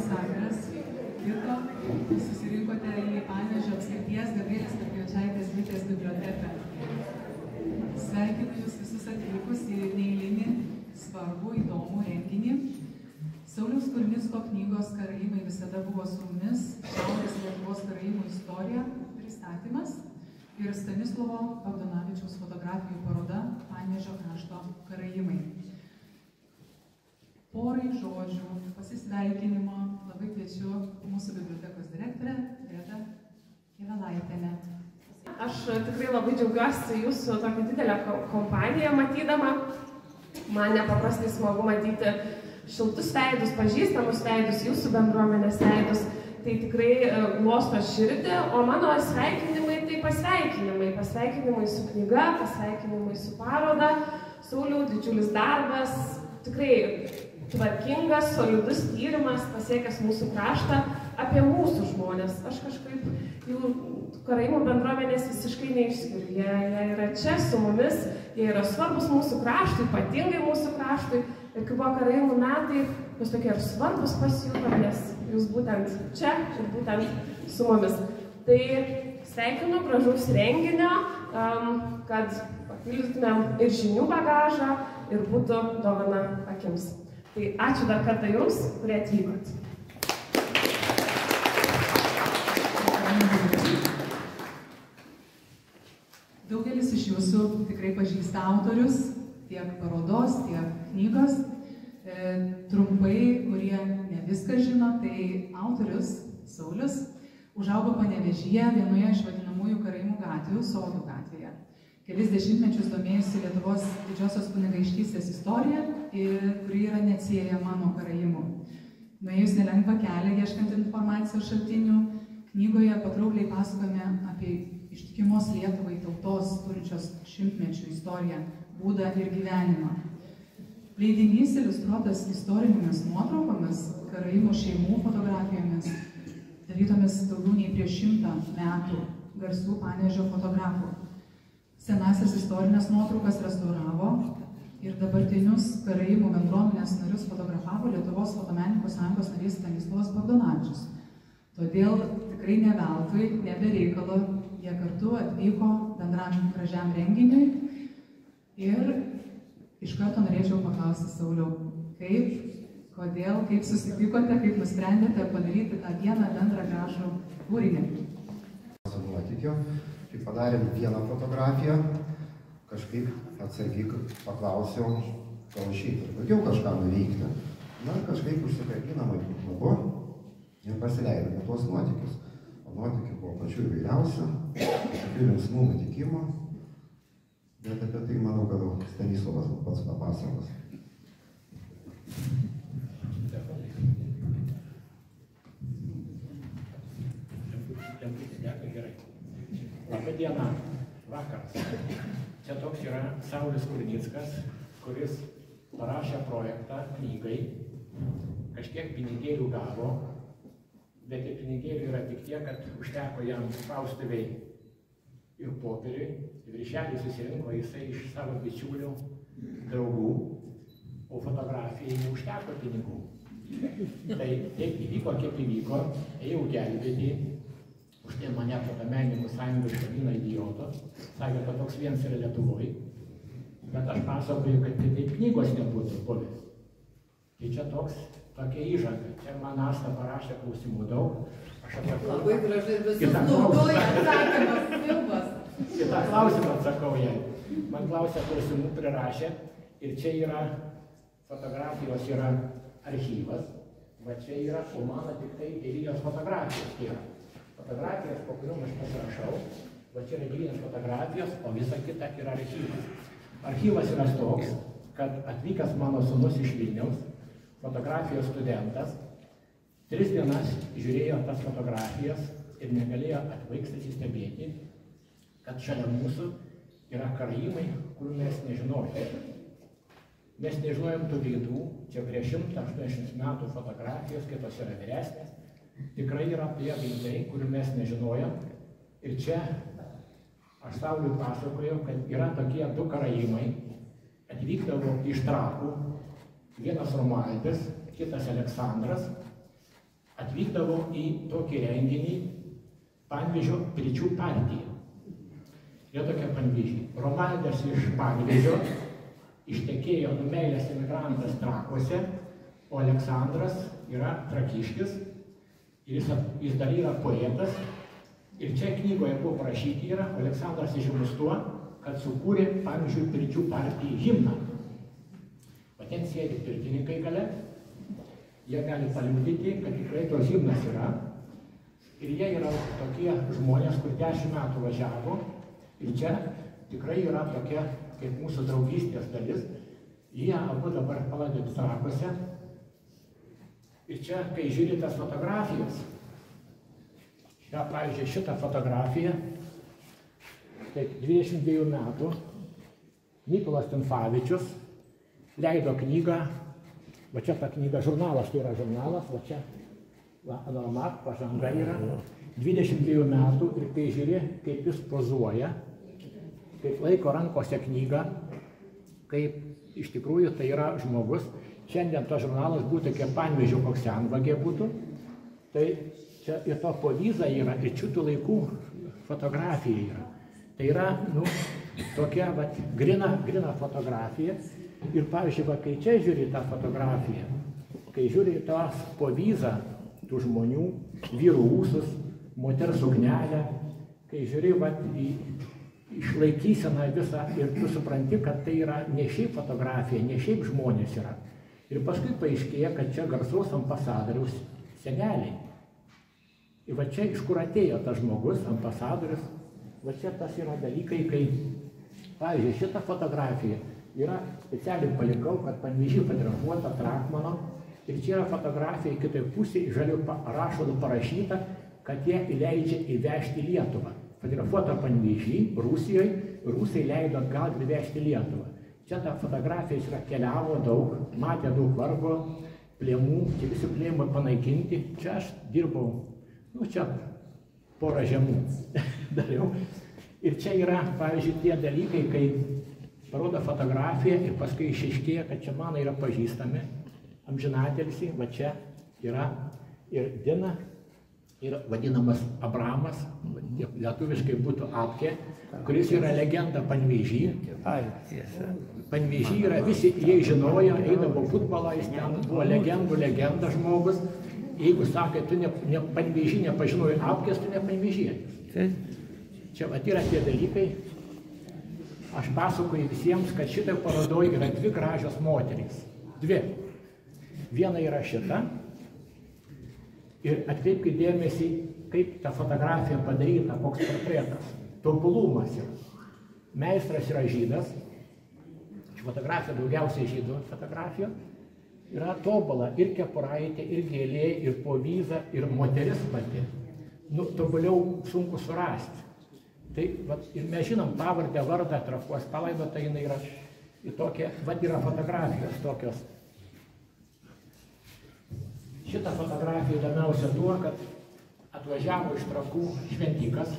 Sakaras, Kito, susirinkote į Panevėžio apskrities Gabrielės Karpiočaitės Vitės biblioteką. Sveikinu jūs visus atvykus į neeilinį, svarbų, įdomų renginį. Sauliaus Kurnicko knygos Karaimai visada buvo su mumis, Šiaurės Lietuvos karaimų istorija, pristatymas ir Stanislovo Bogdanovičiaus fotografijų paroda Panevėžio krašto karaimai. Porai žodžių, pasisveikinimo, labai kviečiu mūsų bibliotekos direktorę Gretą Kevelaitienę. Aš tikrai labai džiaugiuosi jūsų tokią didelę kompaniją matydama. Man nepaprastai smagu matyti šiltus veidus, pažįstamus veidus, jūsų bendruomenės veidus. Tai tikrai glosto širdį, o mano sveikinimai tai pasveikinimai. Pasveikinimai su knyga, pasveikinimai su paroda. Sauliau, didžiulis darbas, tikrai tvarkingas, solidus tyrimas, pasiekęs mūsų kraštą apie mūsų žmonės. Aš kažkaip jų karaimų bendruomenės visiškai neišskiriu. Jie yra čia su mumis, jie yra svarbus mūsų kraštui, ypatingai mūsų kraštui. Ir kai buvo karaimų metai, jūs tokie ir svarbus pasijuto, nes jūs būtent čia ir būtent su mumis. Tai sveikinu, gražaus renginio, kad papildytumėm ir žinių bagažą ir būtų dovana akims. Tai ačiū dar kartą jums, kurie atvykot. Daugelis iš jūsų tikrai pažįsta autorius, tiek parodos, tiek knygos. Trumpai, kurie ne viską žino, tai autorius Saulius užaugo Panevėžyje, vienoje iš vadinamųjų karaimų gatvių, Sodų gatvėje. Kelis dešimtmečius domėjusi Lietuvos didžiosios kunigaikštystės istorija, kuri yra neatsiejama nuo karaimų. Nuėjus nelengvą kelią, ieškant informacijos šaltinių, knygoje patraukliai pasakojame apie ištikimos Lietuvai tautos turinčios šimtmečių istoriją, būdą ir gyvenimą. Leidinys iliustruotas istorinėmis nuotraukomis, karaimų šeimų fotografijomis, darytomis daugiau nei prieš 100 metų garsių Panevėžio fotografų. Senasias istorinės nuotraukas restauravo ir dabartinius karaimų bendruomenės narius fotografavo Lietuvos fotomenininkų sąjungos narys Stanislovas Bogdanovičius. Todėl tikrai ne veltui, ne be reikalo, jie kartu atvyko bendram gražiam renginiui. Ir iš karto norėčiau paklausti Sauliau, kodėl, kaip susitikote, kaip nusprendėte padaryti tą vieną bendrą gražų kūrinį? Kai padarėm vieną fotografiją, kažkaip atsargiai paklausiau, gal išeiti ir daugiau kažką nuveikti. Na, kažkaip užsikabinom ant klubo ir pasileidome tuos nuotykius. O nuotykių buvo pačių įvairiausių, tokių linksmų nutikimų, bet apie tai, manau, kad Stanislovas pats papasakos. Labą dieną, vakaras. Čia toks yra Saulius Kurnickas, kuris parašė projektą knygai, kažkiek pinigėlių gavo, bet tie pinigėlių yra tik tiek, kad užteko jam spaustuvei ir popieriui, viršelį susirinko jisai iš savo bičiulių, draugų, o fotografijai neužteko pinigų. Tai taip įvyko, kiek įvyko, ėjau gelbėti. Už tai mane fotomenininkų sąjungą išvadino idioto, sakė, kad toks vienas yra Lietuvoje, bet aš pasakoju, kad taip knygos nebūtų buvęs. Tai čia tokia įžanga. Čia man Asta parašė klausimų daug. Labai gražiai visus naudoja atsakymas, filmas. Kitą klausimą atsakau jai. Man klausė klausimų prirašė ir čia yra fotografijos, yra archyvas, va čia yra, o mano tik tai eilinės fotografijos yra. Fotografijas, po kuriuom aš pasirašau, va čia yra grynas fotografijos, o visa kita yra archyvas. Archyvas yra toks, kad atvykęs mano sūnus iš Vilniaus, fotografijos studentas, 3 dienas žiūrėjo tas fotografijas ir negalėjo atvaikstasi stebėti, kad šalia mūsų yra karaimai, kurių mes nežinojome. Mes nežinojom tų veidų, čia prieš 180 metų fotografijos, kitos yra vyresnės. Tikrai yra tie veidai, kurių mes nežinojom. Ir čia aš Sauliui pasakojau, kad yra tokie 2 karaimai, atvykdavo iš Trakų, vienas Romualdas, kitas Aleksandras. atvykdavo į tokį renginį Panevėžio Pirčių partija. Jie tokia Panevėžį. Romualdas iš Panevėžio ištekėjo numeilės emigrantas Trakuose, o Aleksandras yra trakiškis ir jis dar yra poetas. Ir čia knygoje buvo parašyti yra, Aleksandras įžymus tuo, kad sukūrė Panevėžio Pirčių partijai himną. O ten sėdi pirtininkai gale, jie gali paliudyti, kad tikrai tos himnas yra. Ir jie yra tokie žmonės, kur 10 metų važiavo. Ir čia tikrai yra tokia, kaip mūsų draugystės dalis. Jie abu dabar palaidoti Trakuose. Ir čia, kai žiūri tas fotografijas, pavyzdžiui, šitą fotografiją, taip 22 metų, Mykolas Timfavičius leido knygą, va čia ta knyga, žurnalas, tai yra žurnalas, va čia, Anomat, pažanga yra, 22 metų ir kai žiūri, kaip jis pozuoja, kaip laiko rankose knygą, kaip iš tikrųjų tai yra žmogus. Šiandien to žurnalas būtų kaip Panevėžio koks senvagė būtų, tai čia ir to povyza yra, ir šitų laikų fotografija yra. Tai yra, tokia, grina fotografija. Ir, pavyzdžiui, kai čia žiūri tą fotografiją, kai žiūri tą povyzą tų žmonių, vyrų ūsus, moters suknelę, kai žiūri į išlaikyseną visą ir tu supranti, kad tai yra ne šiaip fotografija, ne šiaip žmonės yra. Ir paskui paaiškėja, kad čia garsaus ambasadoriaus seneliai. Ir va čia iš kur atėjo tas žmogus, ambasadorius, va čia tas yra dalykai, kai, pavyzdžiui, šitą fotografiją yra specialiai palikau, kad Panevėžy fotografuota Trakmano, ir čia yra fotografija kitai pusėje, žaliu rašalu parašyta, kad jie įleidžia įvežti Lietuvą. Fotografuota Panevėžy, Rusijoje, rusai leido atgal įvežti Lietuvą. Čia ta fotografija yra keliavo daug, matė daug vargo, plėmų, čia visi plėmai panaikinti. Čia aš dirbau, čia porą žiemų dariau. Ir čia yra, pavyzdžiui, tie dalykai, kai parodo fotografiją ir paskui išaiškėja, kad čia man yra pažįstami, amžinatelisi, va čia yra ir Dina, ir vadinamas Abramas, lietuviškai būtų Apkė, kuris yra legenda Panevėžy. Panevėžy yra visi, jie žinojo, eidavo futbolą, jis ten buvo legenda žmogus. Jeigu sakai, tu Panevėžy nepažinojai Apkės, tu ne Panevėžietis. Čia yra tie dalykai. Aš pasakoju visiems, kad šitai parodoje yra 2 gražios moterys. 2. Viena yra šita. Ir atkreipkite dėmesį, kaip ta fotografija padaryta, koks portretas. Tobulumas yra. Meistras yra žydas. Fotografija daugiausiai žydų fotografija. Yra tobula ir kepuraitė, ir gėlė, ir povyza, ir moteris pati. Tobuliau sunku surasti. Tai, ir mes žinom pavardę, vardą, Trakuos palaidota, jinai yra į tokia, yra fotografijos tokios. Šitą fotografiją įdomiausia tuo, kad atvažiavo iš Trakų šventikas.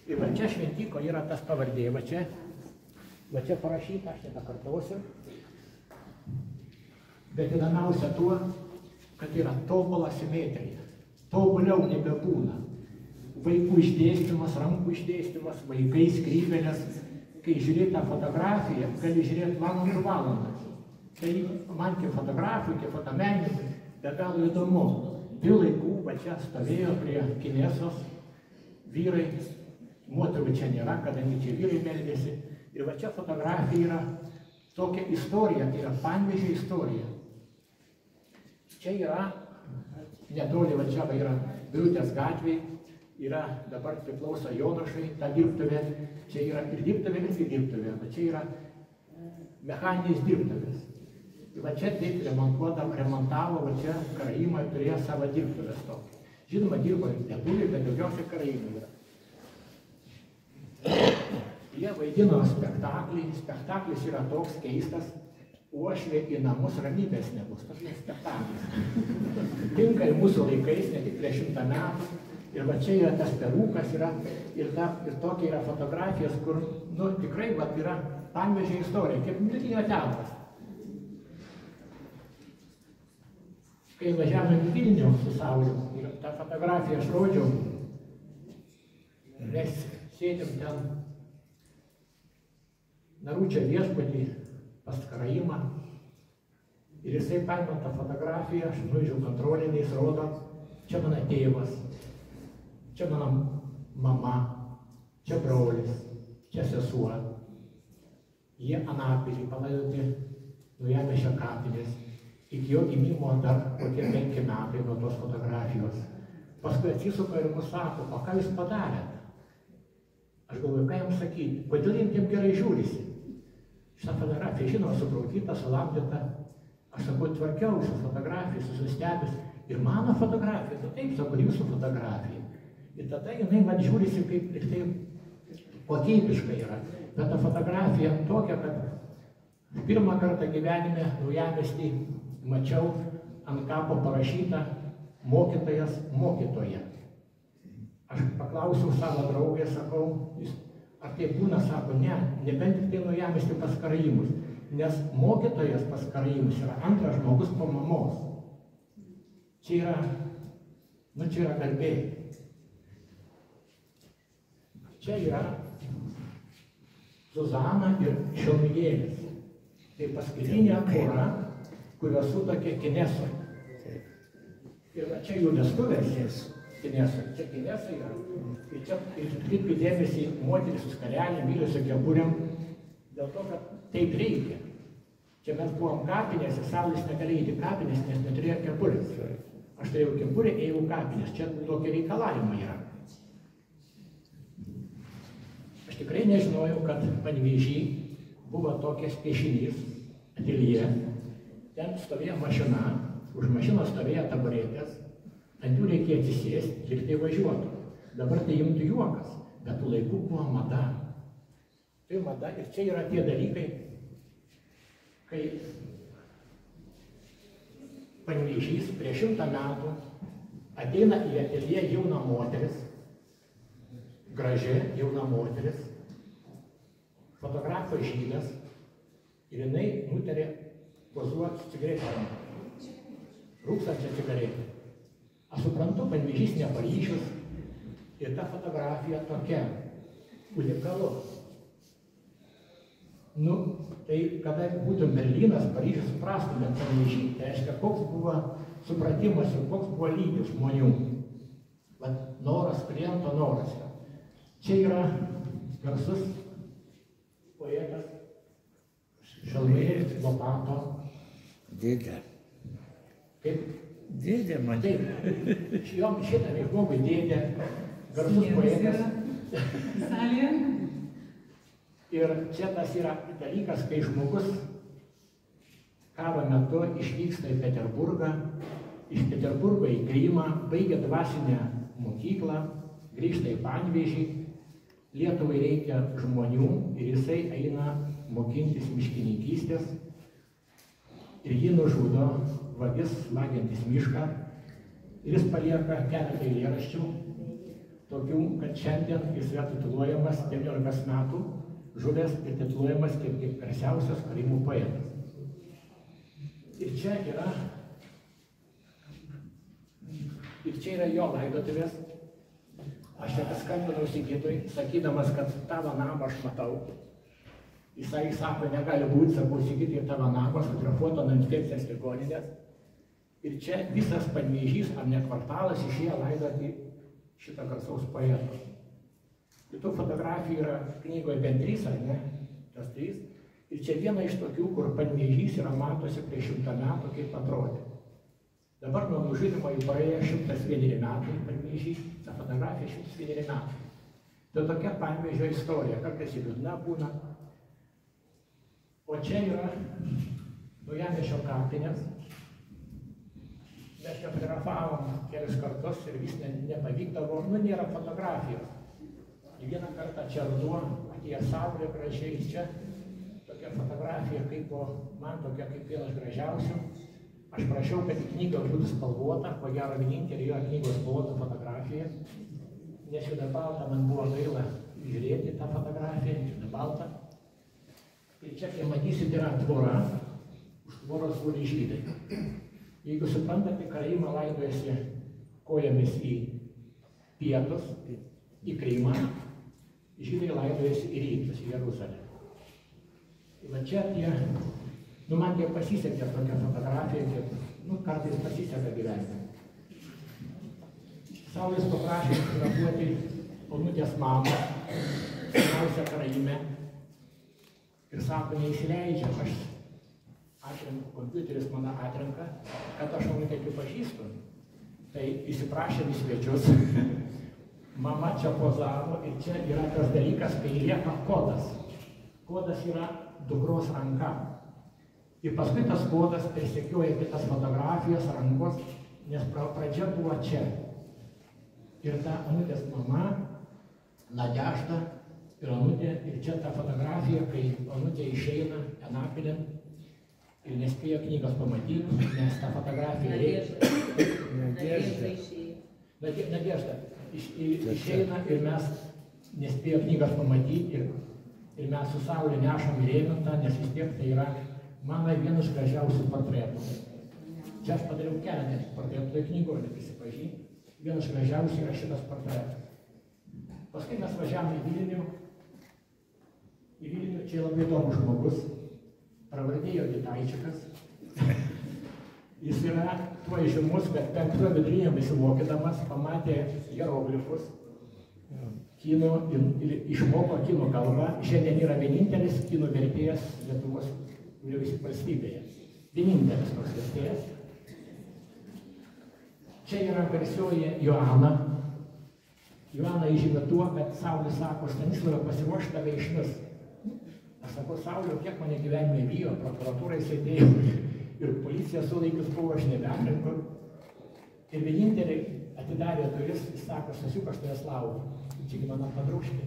Ir va čia šventiko yra tas pavardė, va čia parašyta, aš nebekartosiu. Bet įdomiausia tuo, kad yra tobula simetrija. Tobuliau nebebūna. Vaikų išdėstymas, rankų išdėstymas, vaikai skrybelės. Kai žiūrėti tą fotografiją, gali žiūrėti valandas. Tai man kaip fotografui, kaip fotomenininkui, be galo įdomu. 2 laikų va čia stovėjo prie Kinesos vyrai, moterų čia nėra, kadangi čia vyrai meldėsi. Ir va čia fotografija yra tokia istorija, tai yra Panevėžio istorija. Čia yra, netoli va čia yra Birutės gatvėje, yra dabar priklauso Jonušai, ta dirbtuvė, čia yra ir dirbtuvė, ir dirbtuvė, va čia yra mechaninės dirbtuvės. Ir va čia taip remontavo, va čia karaimai turėjo savo dirbtuvės tokį. Žinoma, dirbo ir lietuviai, bet daugiausiai karaimai yra. Jie vaidino spektaklį, spektaklis yra toks keistas, uošvė į namus ramybės nebus, tas spektaklis. Tinka ir mūsų laikais, ne tik prieš 100 metų. Ir va čia yra tas perūkas yra, ir tokia yra fotografijos, kur, tikrai yra Panevėžio istorija, kaip Miltinio teatras. kai važiavom į Vilnių su Sauliu ir tą fotografiją aš rodžiau, mes sėdėm ten Naručio viešpatį pas karaimą ir jisai paima tą fotografiją, aš nuvažiavau kontrolinį, jis rodo, čia mano tėvas, čia mano mama, čia brolis, čia sesuo. Jie Anapilį palaidoti Naujamiesčio kapinės. Iki jo gimimo dar kokie 5 metai nuo tos fotografijos. Paskui atsisuka ir mus sako, o ką jūs padarėte? Aš galvoju, ką jums sakyti, kodėl jums taip gerai žiūrisi? Šitą fotografiją, žinoma, subraukyta, sulamdyta. Aš sakau, tvarkiau šią fotografiją, susistebęs. Ir mano fotografija, tai taip, sakau, jūsų fotografija. Ir tada jinai man žiūrisi kaip ir taip kokybiška yra. Bet ta fotografija tokia, kad pirmą kartą gyvenime Naujamiestį mačiau ant kapo parašyta mokytojas mokytoja. Aš paklausiau savo draugę, sakau, ar tai būna, sako, ne, nebent tik tai Naujamiestį pas karaimus, nes mokytojas pas karaimus yra antras žmogus po mamos. Čia yra garbė. Čia yra Zuzana ir Šelmigėlis. Tai paskutinė pora, kurios sutuokė Kinesoj. Ir čia jų vestuvės Kinesoj. Čia Kinesai yra. Ir čia atkreipiu dėmesį moteris su skarelėm, vyrai su kepurėm. Dėl to, kad taip reikia. Čia mes buvom kapinėse, Saulis negalėjo įti kapinės, nes neturėjo kepurės. Aš turėjau kepurę, ėjau kapinės. Čia tokie reikalavimai yra. Aš tikrai nežinojau, kad Panevėžy buvo tokias piešinys, ateljė. Ten stovėjo mašina, už mašinos stovėjo taburetės, ant jų reikėjo atsisėsti ir tai važiuotų. Dabar tai imtų juokas, bet tų laikų buvo mada. Tai mada ir čia yra tie dalykai, kai Panevėžys prieš 100 metų ateina į ateljė jauna moteris, graži jauna moteris, fotografo žydas ir jinai nutarė pozuoti cigaretę. Rūkstančią cigaretę. Aš suprantu, Panevėžys ne Paryžius ir ta fotografija tokia unikalu. Tai kada būtų Berlynas, Paryžius suprastų, bet Panevėžy, tai reiškia, koks buvo supratimas ir koks buvo lygis žmonių. Noras, kliento noras. Čia yra garsus poetas Šelmigėlis Lopato. Dėdė. Kaip? Dėdė man. Taip. Šitą žmogui dėdė, garsus poetas. Salėje. Ir čia tas yra dalykas, kai žmogus karo metu išvyksta į Peterburgą, iš Peterburgo į Krymą, baigia dvasinę mokyklą, grįžta į Panevėžį, Lietuvai reikia žmonių ir jisai eina mokintis miškininkystės ir jį nužudo vagis vagiantis mišką ir jis palieka keletą eilėraščių, tokių, kad šiandien jis yra tituluojamas 19 metų, žuvęs ir tituluojamas kaip garsiausias karaimų poetas. Ir čia yra jo laidotuvės. Aš čia paskambinau Sigitui, sakydamas, kad tavo namą aš matau. Jisai sako, negali būti, sakau, Sigitai, tavo namas fotografuoto nuo infekcinės ligoninės. Ir čia visas Panevėžys, ar ne kvartalas, išėjo laidoti šitą garsaus poeto. Ir tų fotografijų yra knygoje bent 3, ar ne? Tas 3. Ir čia viena iš tokių, kur Panevėžys yra matosi prieš 100 metų, kaip atrodė. Dabar nuo nužudymo jau praėjo 101 metai Panevėžy, ta fotografija 101 metai. Tai tokia Panevėžio istorija, kartais ir liūdna būna. O čia yra Naujamiesčio kapinės. Mes čia fotografavom kelis kartus ir vis nepavykdavo, nėra fotografijos. Ir vieną kartą čia ruduo, atėjo saulė gražiai, čia tokia fotografija, man tokia kaip vienas gražiausių. Aš prašiau, kad į knygą būtų spalvota, ko gero vienintelė jo knygos spalvota fotografija. Nes juoda balta, man buvo gaila žiūrėti tą fotografiją, juoda balta. Ir čia, kai matysit, yra tvora, už tvoros guli žydai. Jeigu suprantate, karaimą laidojasi kojomis į pietus, į Krymą, žydai laidojasi į rytus, į Jeruzalę. Va čia tie, man tiek pasisekė tokia fotografija, kartais pasiseka gyvenime. Saulis paprašė fotografuoti Onutės mamą, seniausią Karaime, ir sako, neįsileidžia, aš atrenku, kompiuteris mane atrenka, kad aš Onutę pažįstu. Tai įsiprašėm į svečius, mama čia pozavo ir čia yra tas dalykas, kai lieka kodas. Kodas yra dukros ranka. Ir paskui tas kodas persekioja kitas fotografijas, rankos, nes pradžia buvo čia. Ir ta Onutės mama, Nadežda ir Onutė, ir čia ta fotografija, kai Onutė išeina Anapilėn ir nespėjo knygos pamatyti, nes ta fotografija Nadežda išeina ir mes nespėjo knygos pamatyti ir mes su Saule nešam įrėmintą, nes vis tiek tai yra mano vienas gražiausių portretų. Čia aš padariau keletą portretų, tai knygoje prisipažinti. Vienas gražiausių yra šitas portretas. Paskui mes važiavom į Vilnių. Į Vilnių čia labai įdomus žmogus. Pravardė Jogitaičikas. Jis yra tuo žymus, kad 5 vidurinio besimokydamas pamatė hieroglifus, kinų ir išmoko kinų kalbą. Šiandien yra vienintelis kinų vertėjas Lietuvos valstybėje. Vienintelis toks vertėjas. Čia yra garsioji Joana. Joana įžymė tuo, kad Saulis sako, Stanislavai, pasiruošk tave išmis. Aš sakau, Saulio, kiek mane gyvenime bijo, prokuratūrai sėdėjau ir policija sulaikius buvo, aš nebeatrinku. Ir vienintelį atidarė duris, jis sako, Stasiuk, aš tavęs laukiu. Čiagi mano padrūškė.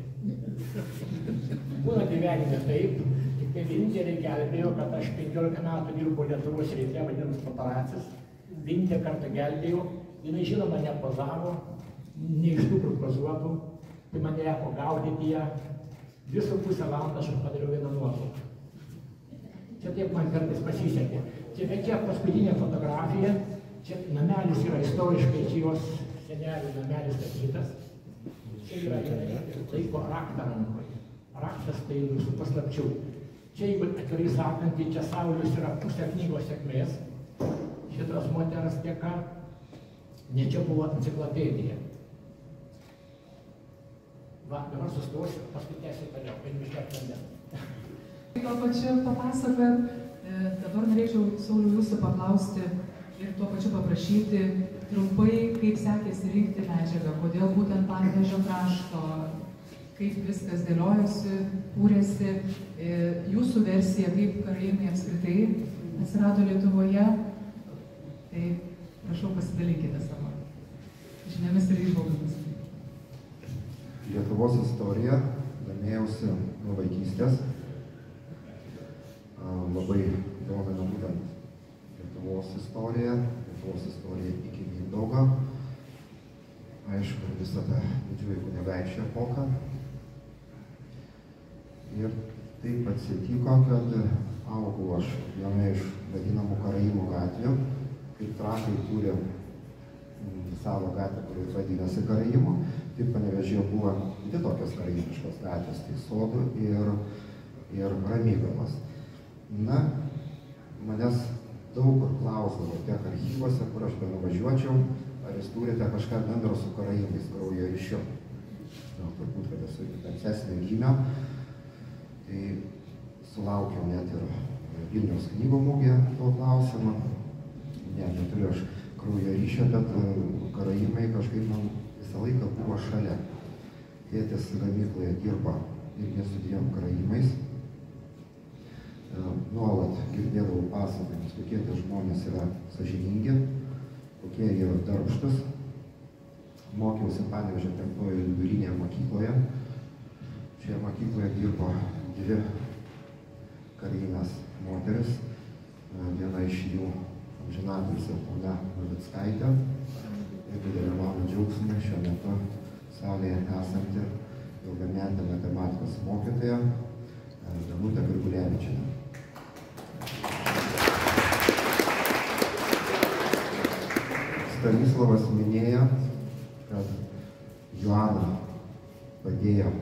Būna gyvenime taip, tik tai vienintelį gelbėjo, kad aš 15 metų dirbu Lietuvos ryte, vadinamas paparacis. Vienintelį kartą gelbėjau, jinai žinoma nepozavo, ne iš tų propozuotų, tai man teko gaudyti ją. 2,5 valandos aš padariau vieną nuotrauką. Čia taip man kartais pasisekė. Čia paskutinė fotografija, čia namelis yra istoriškai, čia jos senelių namelis statytas. Čia yra laiko raktą rankoje. Raktas tai su paslapčių. Čia, jeigu atvirai sakant, čia Saulius yra pusė knygos sėkmės. Šitos moters dėka, ne čia buvo enciklopedija. Va, dabar sustosiu, paskui tęsiu toliau, kad miškėt vandens. Tuo pačiu papasakot, dabar norėčiau, Sauliau, jūsų paklausti ir tuo pačiu paprašyti trumpai, kaip sekėsi rinkti medžiagą, kodėl būtent Panevėžio krašto, kaip viskas dėliojasi, kūrėsi, jūsų versija, kaip karaimai apskritai atsirado Lietuvoje. Tai prašau, pasidalinkite savo žiniomis ir įžvalgomis. Lietuvos istorija domėjausi nuo vaikystės. Labai domina būtent Lietuvos istorija iki Mindaugo. Aišku, visą tą didžiųjų kunigaikščių epochą. Ir taip atsitiko, kad augau aš viena iš vadinamų Karaimų gatvių, kaip trakai kūrė savo gatvę, kuri vadinasi Karaimu. Taip Panevėžyje buvo 2 tokios karaimiškos gatvės, tai Sodų ir Ramygalos. Na, manęs daug kur klausdavo tiek archyvuose, kur aš benuvažiuočiau, ar jūs turite kažką bendro su karaimais kraujo ryšiu. Turbūt, kad esu ankstesnė gimė, tai sulaukiau net ir Vilniaus knygų mugėje to klausimą. Neturiu aš kraujo ryšio, bet karaimai kažkaip man visą laiką buvo šalia. Tėtis gamykloje dirba irgi su 2 karaimais. Nuolat girdėdavau pasakojimus, kokie tie žmonės yra sąžiningi, kokie jie yra darbštus. Mokiausi Panevėžio 5-ojo vidurinėje mokykloje. Šioje mokykloje dirbo 2 karaimės moteris. Viena iš jų amžinatilsį Ona Navickaitė. Ir didelė mano džiaugsmė šiuo metu salėje esanti ilgametė matematikos mokytoja Danutė Grigulevičienė. Stanislavas minėjo, kad Joana padėjo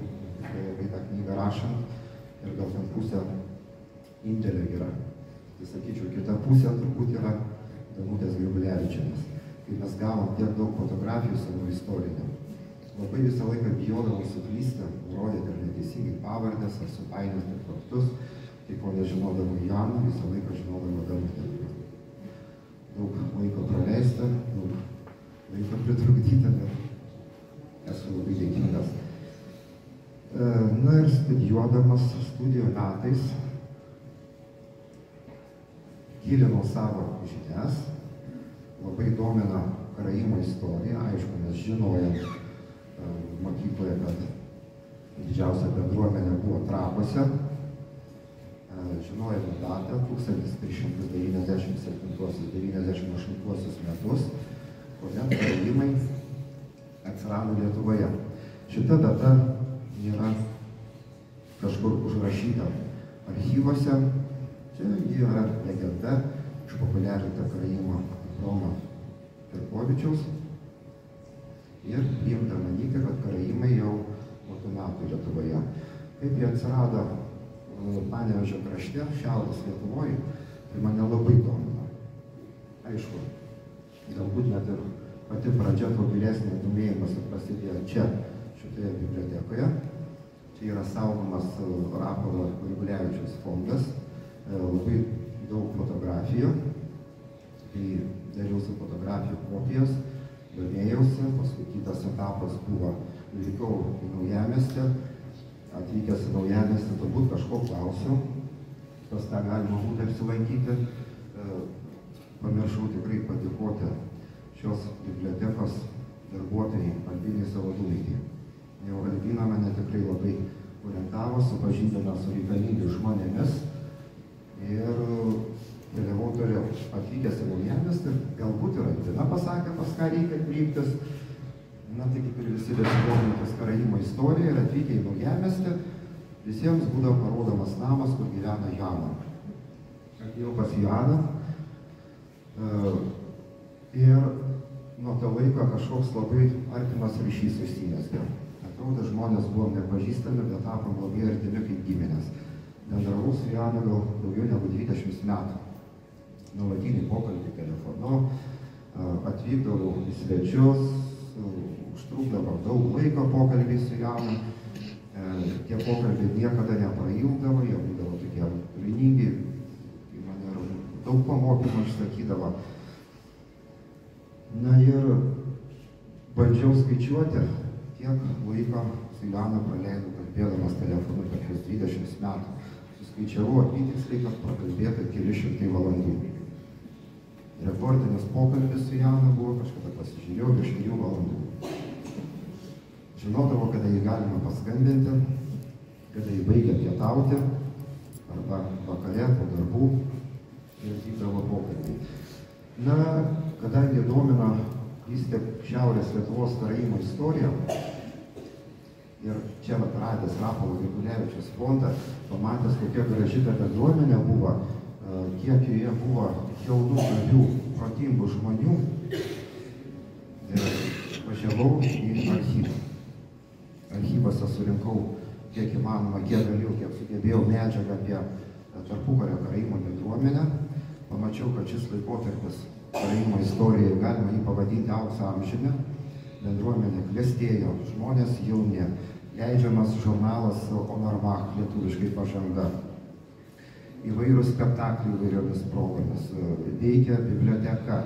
tą knygą rašant ir gal ten pusė indėlio yra. Tai sakyčiau, kita pusė turbūt yra Danutės Gribulevičienės. Kai mes gavom tiek daug fotografijų savo istorinių, labai visą laiką bijodavau suklysti, nurodyti ar neteisingai pavardės, ar supainioti faktus. Tai ko nežinodavau Joaną, visą laiką žinodavau Danutę. Daug laiko praleista, daug laiko pritrukdyta, bet esu labai dėkingas. Na ir studijuodamas studijų metais gilinau savo žinias, labai domina karaimų istorija. Aišku, mes žinojom mokykloje, kad didžiausia bendruomenė buvo Trakuose. Žinojome datą 1397-98 metus, kuomet karaimai atsirado Lietuvoje. Šita data yra kažkur užrašyta archyvose. Čia yra legenda išpopuliarinta karaimo Romo Firkovičiaus ir priimta manyti, kad karaimai jau būtų metų Lietuvoje. Kaip jie atsirado Panevėžio krašte, šiaurės Lietuvoje, tai mane labai domino. Aišku, galbūt net ir pati pradžia to gilesnio domėjimas prasidėjo čia, šitoje bibliotekoje. Čia yra saugomas Rapolo Gribulevičiaus fondas, labai daug fotografijų. Tai dariausi fotografijų kopijas, domėjausi, paskui kitas etapas buvo, likau į Naujamiestį. Atvykęs į Naujamiestį, turbūt kažko klausiau, pas tą galima būtų apsilankyti. Pamiršau tikrai padėkoti šios bibliotekos darbuotojai Albinai Savaduviai. Jau Albina mane tikrai labai orientavo, supažindino su reikalingais žmonėmis ir vėliau turėjau atvykęs į Naujamiestį, galbūt ir Albina pasakė, pas ką reikia kreiptis. Na, tai kaip ir visi besidomintis karaimo istoriją ir atvykę į Naujamiestį, visiems būdavo parodomas namas, kur gyvena Joana. Atėjau pas Joaną ir nuo to laiko kažkoks labai artimas ryšys užsimezgė. Atrodo, žmonės buvom nepažįstami, bet tapom labai artimi kaip giminės. Bendravau su Joana gal daugiau negu 20 metų. Nuolatinį pokalbį telefonu, atvykdavau į svečius, užtrukdavo daug laiko pokalbį su Joana. Tie pokalbiai niekada neprailgdavo, jie būdavo tokie turiningi, mane daug pamokymų išsakydavo. Na ir bandžiau skaičiuoti, kiek laiko su Joana praleidau kalbėdamas telefonu per 20 metų. Suskaičiavau apytiksliai, kad prakalbėta keli šimtai valandų. Rekordinis pokalbis su Joana buvo, kažkada pasižiūrėjau, virš 3 valandų. Žinodavo, kada jį galima paskambinti, kada jį baigia pietauti, arba vakare po darbų ir vykdavo pokalbį. Na, kadangi domina vis tik Šiaurės Lietuvos karaimo istorija, ir čia radęs Rapolo Gribulevičiaus fondą, pamatęs, kokia graži ta bendruomenė buvo, kiek joje buvo jaunų, gabių, protingų žmonių, važiavau į archyvą. Archyvose surinkau kiek įmanoma, kiek galėjau, kiek sugebėjau medžiagą apie tarpukario karaimo bendruomenę. Pamačiau, kad šis laikotarpis karaimo istorijoje, galima jį pavadinti aukso amžiumi. Bendruomenė klestėjo, žmonės jauni, leidžiamas žurnalas Onormach, lietuviškai pažanga. Įvairūs spektakliai įvairiomis progomis, veikia biblioteka,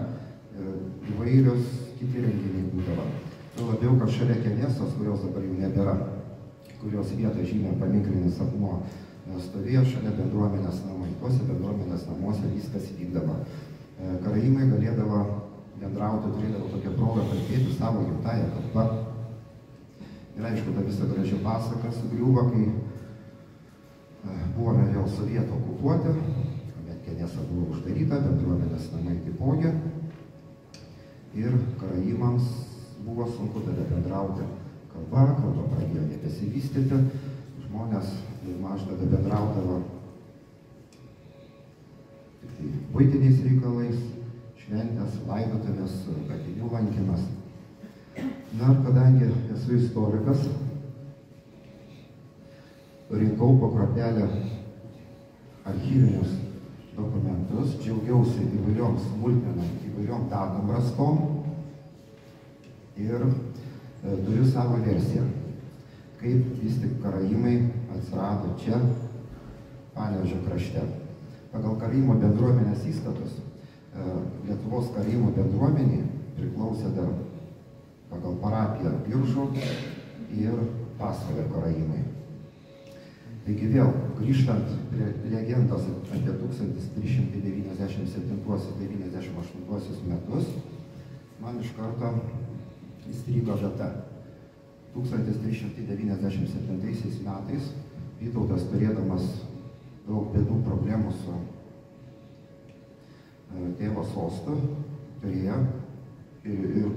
įvairios kiti renginiai būdavo. Labiau, kad šalia Kenesos, kurios dabar jau nebėra, kurios vietą žymė paminklinis akmuo, stovėjo šalia bendruomenės namai. Tuose bendruomenės namuose viskas vykdavo. Karaimai galėdavo bendrauti, turėdavo tokią progą kalbėti savo gimtąją kalbą. Ir aišku, ta visa graži pasaka sugriuvo, kai buvome vėl sovietų okupuoti, kuomet Kenesa buvo uždaryta, bendruomenės namai taipogi. Ir karaimams buvo sunku tada bendrauti kalba pradėjo nebesivystyti, žmonės maž tada bendraudavo tik tai buitiniais reikalais, šventės, laidotuvės, kapinių lankymas. Na, kadangi esu istorikas, rinkau po kruopelę archyvinius dokumentus, džiaugiausi įvairiom smulkmenom, įvairiom datom rastom ir turiu savo versiją, kaip vis tik karaimai atsirado čia, Panevėžio krašte. Pagal karaimų bendruomenės įstatus Lietuvos karaimų bendruomenė priklausė dar pagal parapiją Biržų ir Pasvalio karaimai. Taigi vėl, grįžtant prie legendos apie 1397-98 metus, man iš karto įstrigo data. 1397 metais Vytautas, turėdamas daug bėdų problemų su tėvo sostu, turėjo ir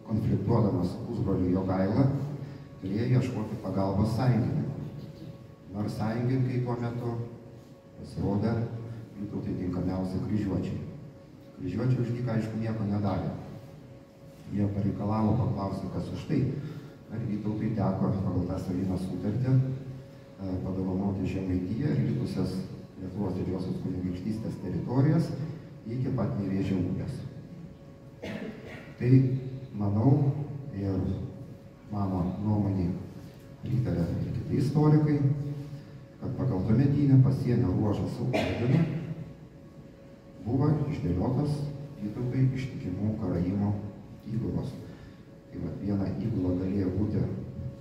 konfliktuodamas su pusbroliu Jogaila, turėjo ieškoti pagalbos sąjungininkų. Nors sąjungininkai tuo metu pasirodė Vytautui tinkamiausi kryžiuočiai. Kryžiuočiai už dyką, aišku, nieko nedarė. Jie pareikalavo, paklausė, kas už tai. Ir Vytautui teko pagal tą Salyno sutartį padovanoti Žemaitiją ir likusias Lietuvos didžiosios kunigaikštystės teritorijas iki pat Nevėžio upės. Tai, manau, ir mano nuomonė pritarė ir kiti istorikai, kad pagal tuometinę pasienio ruožą su Ordinu buvo išdėliotas Vytautui ištikimų karaimų įgulos. Tai viena įgula galėjo būti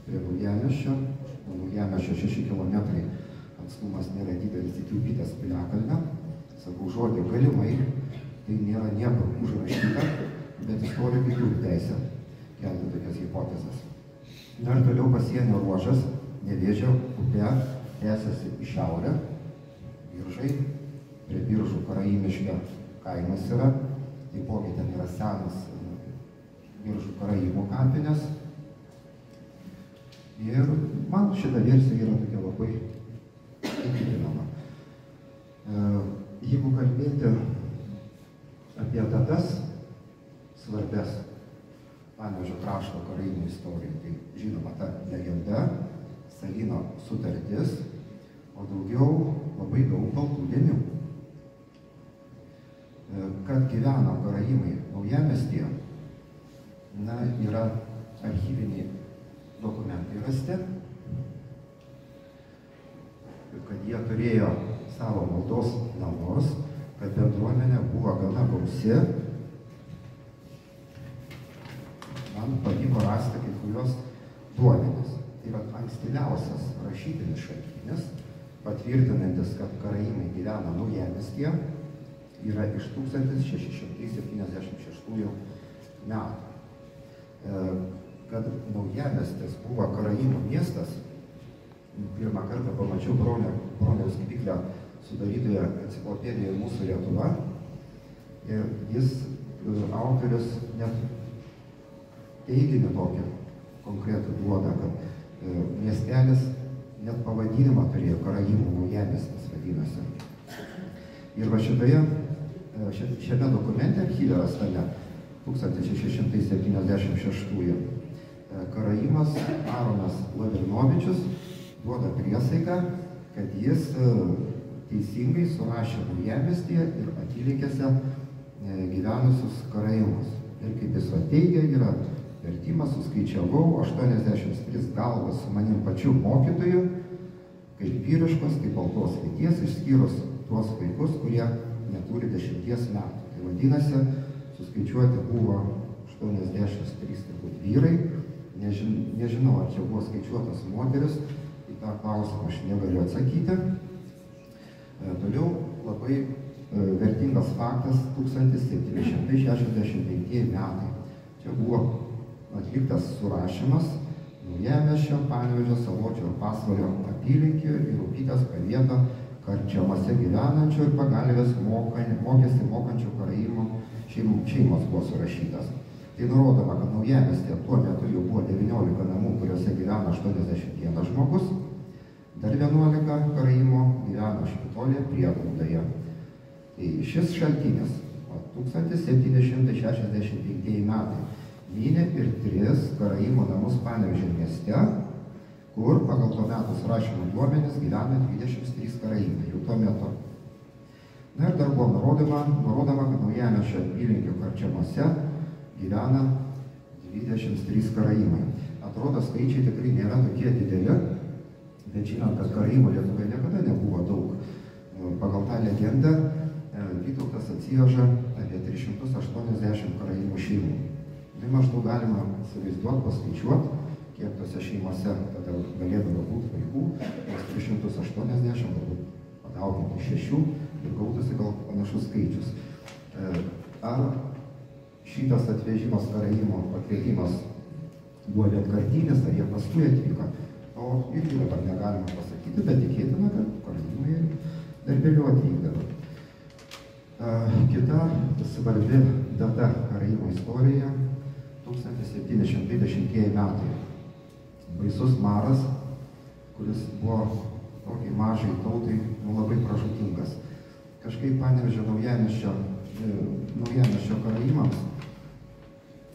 prie Naujamiesčio, nuo Naujamiesčio 6 km atstumas nėra didelis iki Upytės piliakalnio. Sakau žodį galimai, tai nėra niekur užrašyta, bet istorikai turi teisę kelti tokias hipotezes. Na ir toliau pasienio ruožas Nevėžio upė tęsiasi į šiaurę, Biržai, prie Biržų Karaimiškio kaimas yra, taipogi ten yra senas Biržų karaimų kapinės. Ir man šita versija yra tokia labai įtikinama. Jeigu kalbėti apie datas svarbes Panevėžio krašto karaimų istorijai, tai žinoma ta legenda, Salyno sutartis, o daugiau labai daug baltų dėmių. Kad gyveno karaimai Naujamiestyje, na, yra archyviniai dokumentai rasti, kad jie turėjo savo maldos namus, kad bendruomenė buvo gana gausi. Man pavyko rasti kai kurios duomenis. Tai yra ankstyviausias rašytinis šaltinis, patvirtinantis, kad karaimai gyvena Naujamiestyje, yra iš 1676 metų. Kad Naujamiestis buvo karaimų miestas, pirmą kartą pamačiau Broniaus Kviklio sudarytoje enciklopedijoje Mūsų Lietuva. Ir jis, autorius, net teiginį tokį konkretų duoda, kad miestelis net pavadinimą turėjo Karaimų Naujamiestis vadinasi. Ir va šiame dokumente archyve rastame 1676 karaimas Aronas Lavrinovičius duoda priesaiką, kad jis teisingai surašė Naujamiestyje ir apylinkėse gyvenusius karaimus. Ir kaip jis teigia, yra vertimas, suskaičiavau 83 galvas su manim pačiu mokytoju, kaip vyriškos, kaip baltos lyties, išskyrus tuos vaikus, kurie neturi 10 metų. Tai vadinasi, suskaičiuoti buvo 83 turbūt vyrai. Nežinau, ar čia buvo skaičiuotas moteris, į tą klausimą aš negaliu atsakyti. Toliau labai vertingas faktas 1765 metai. Čia buvo atliktas surašymas Naujamiesčio, Panevėžio, Saločio ir Pasvalio apylinkių ir Upytės pavieto karčiamose gyvenančių ir pagalvės mokestį mokančių karaimų šeimos buvo surašytas. Tai nurodoma, kad Naujamiestyje tuo metu jau buvo 19 namų, kuriuose gyveno 81 žmogus, dar 11 karaimų gyveno Špitolėje prieglaudoje. Tai šis šaltinis 1765 metai mynė ir 3 karaimų namus Panevėžio mieste, kur pagal to metų surašymo duomenis gyvena 23 karaimai jau tuo metu. Na ir dar buvo nurodoma, kad Naujamiesčio apylinkių karčiamose gyvena 23 karaimai. Atrodo, skaičiai tikrai nėra tokie dideli, bet žinant, kad karaimų Lietuvoje niekada nebuvo daug. Pagal tą legendą Vytautas atsiveža apie 380 karaimų šeimų. Tai maždaug galima įsivaizduoti, paskaičiuoti, kiek tose šeimose tada galėdavo būti vaikų, nes 380 galbūt padauginti 6 ir gautųsi gal panašus skaičius. Ar šitas atvežimas karaimų pakvietimas buvo vienkartinis, ar jie paskui atvyko, to irgi dabar negalima pasakyti, bet tikėtina, kad karaimai dar vėliau atvykdavo. Kita svarbi data karaimų istorijoje 1710 metai. Baisus maras, kuris buvo tokiai mažai tautai labai pražūtingas. Kažkaip Panevėžio Naujamiesčio karaimams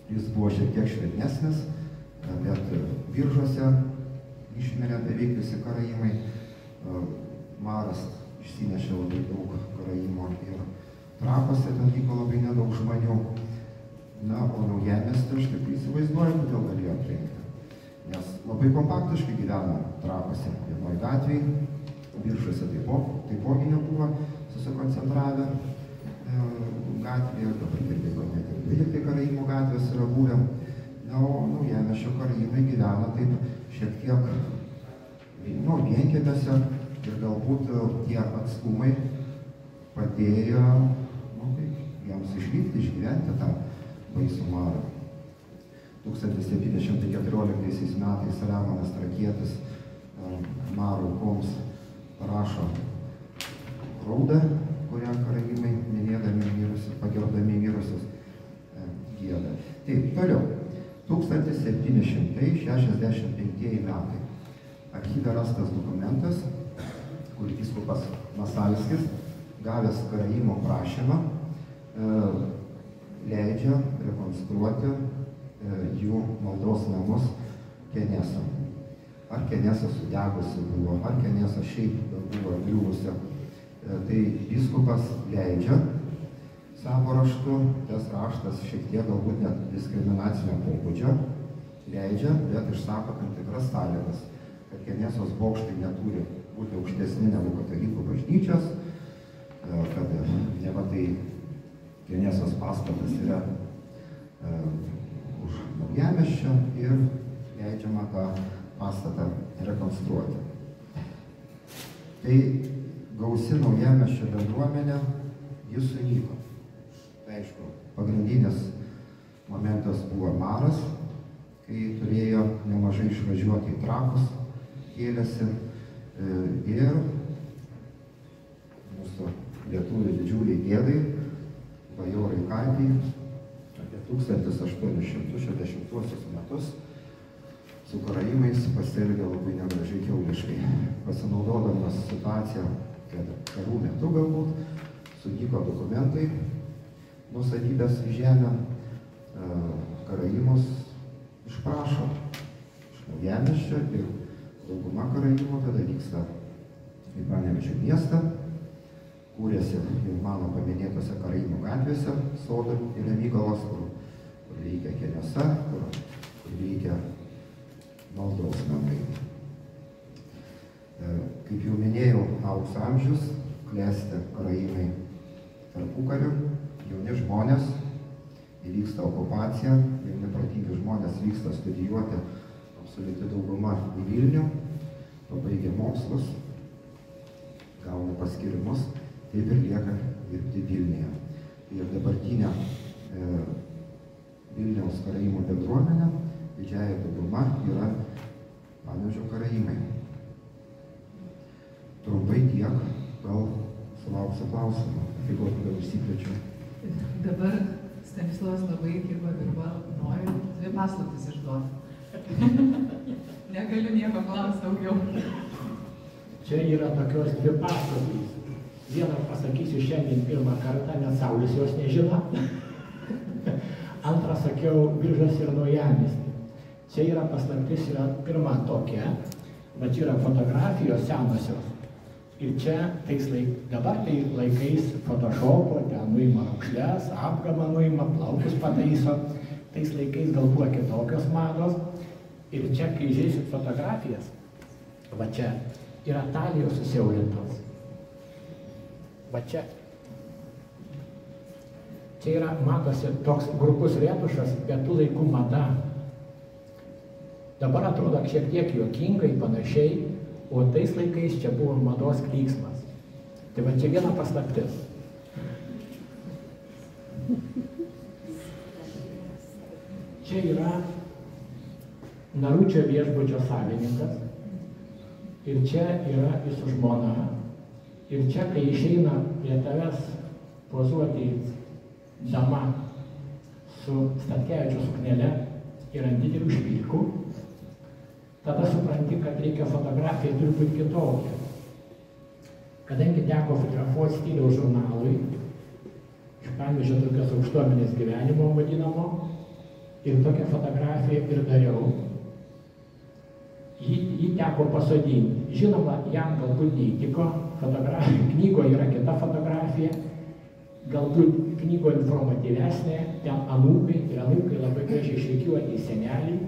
jis buvo šiek tiek švelnesnis, bet Biržuose išmirė beveik visi karaimai. Maras išsinešė labai daug karaimų ir Trakuose ten vyko labai nedaug žmonių. Na, o Naujamiestį aš taip įsivaizduoju, kodėl galėjo atrinkti. Nes labai kompaktiškai gyveno Trakuose vienoj gatvėje, Biržuose taipogi nebuvo susikoncentravę gatvėje, dabar girdėjau, net ir 12 karaimų gatvės yra buvę. Na, o Naujamiesčio karaimai gyvena taip šiek tiek vienkiemiuose ir galbūt tie atstumai padėjo jiems išvykti, išgyventi tą baisų marą. 1714 metais Saliamonas Trakietis marų aukoms parašo raudą, kurią karaimai minėdami mirusius, pagerbdami mirusius gieda. Taip, toliau. 1765 metai. Archyve rastas dokumentas, kur vyskupas Masalskis, gavęs karaimų prašymą, leidžia rekonstruoti jų maldos namus Kenesa. Ar Kenesa sudegusi buvo, ar Kenesa šiaip buvo griuvusi. Tai vyskupas leidžia savo raštu, tas raštas šiek tiek galbūt net diskriminacinio pobūdžio, leidžia, bet išsako tam tikras sąlygas, kad Kenesos bokštai neturi būti aukštesni negu katalikų bažnyčios, kad neva tai Kenesos pastatas yra už Naujamiesčio ir leidžiama tą pastatą rekonstruoti. Tai gausi Naujamiesčio bendruomenė, jis sunyko. Tai aišku, pagrindinis momentas buvo maras, kai turėjo nemažai išvažiuoti į Trakus, kėlėsi ir mūsų lietuvių didžiuliai gėdai, bajorai Karpiai, apie 1860 metus su karaimais pasielgė labai negražiai kiauliškai. Pasinaudodamas situaciją, kad karų metu galbūt sunyko dokumentai nuosavybės į žemę, karaimus išprašo iš Naujamiesčio ir dauguma karaimų tada vyksta į Panevėžio miestą, kūrėsi jau mano paminėtose karaimų gatvėse, Sodo ir Mykolas, kur veikia Kenesa, kur veikia maldos namai. Kaip jau minėjau, aukso amžius, klesti karaimai tarpukariu, jauni žmonės, įvyksta okupacija, jauni protingi žmonės vyksta studijuoti, absoliuti dauguma į Vilnių, pabaigia mokslus, gauna paskirimus, taip ir lieka dirbti Vilniuje. Ir dabartinė Vilniaus karaimų bendruomenė, didžiąja dauguma yra Panevėžio karaimai. Trumpai tiek, gal sulauksiu klausimą, kaip gal užsiplėčiau. Dabar Stanislavas labai kirba virba, noriu 2 paslaptis išduoti. Negaliu nieko klausti daugiau. Čia yra tokios 2 paslaptys. Vieną pasakysiu šiandien pirmą kartą, nes Saulis jos nežino. Antrą sakiau, Biržas ir Naujamiestį. Čia yra paslaptis, yra pirma tokia, va čia yra fotografijos senosios. Ir čia dabar tai laikais Photoshopo, ten nuima raukšles, apgamą nuima, plaukus pataiso. Tais laikais gal buvo kitokios mados. Ir čia, kai žiūrėsit fotografijas, va čia yra talijos susiaurintos. Va čia. Čia yra, matosi, toks grupus retušas, bet tų laikų mada. Dabar atrodo šiek tiek juokingai, panašiai, o tais laikais čia buvo mados klyksmas. Tai va čia viena paslaptis. Čia yra Naručio viešbučio savininkas ir čia yra jūsų žmona. Ir čia, kai išeina prie tavęs pozuoti dama su Statkevičiaus suknele ir ant didelių špilkų, tada supranti, kad reikia fotografija turi būti kitokia. Kadangi teko fotografuoti stiliaus žurnalui, iš Panevėžio tokios aukštuomenės gyvenimo vadinamo, ir tokią fotografiją ir dariau. Jį teko pasodinti. Žinoma, jam galbūt neįtiko, knygoje yra kita fotografija, galbūt knygoje informatyvesnė, ten anūkai ir anūkai labai gražiai išrikiuoti senelį,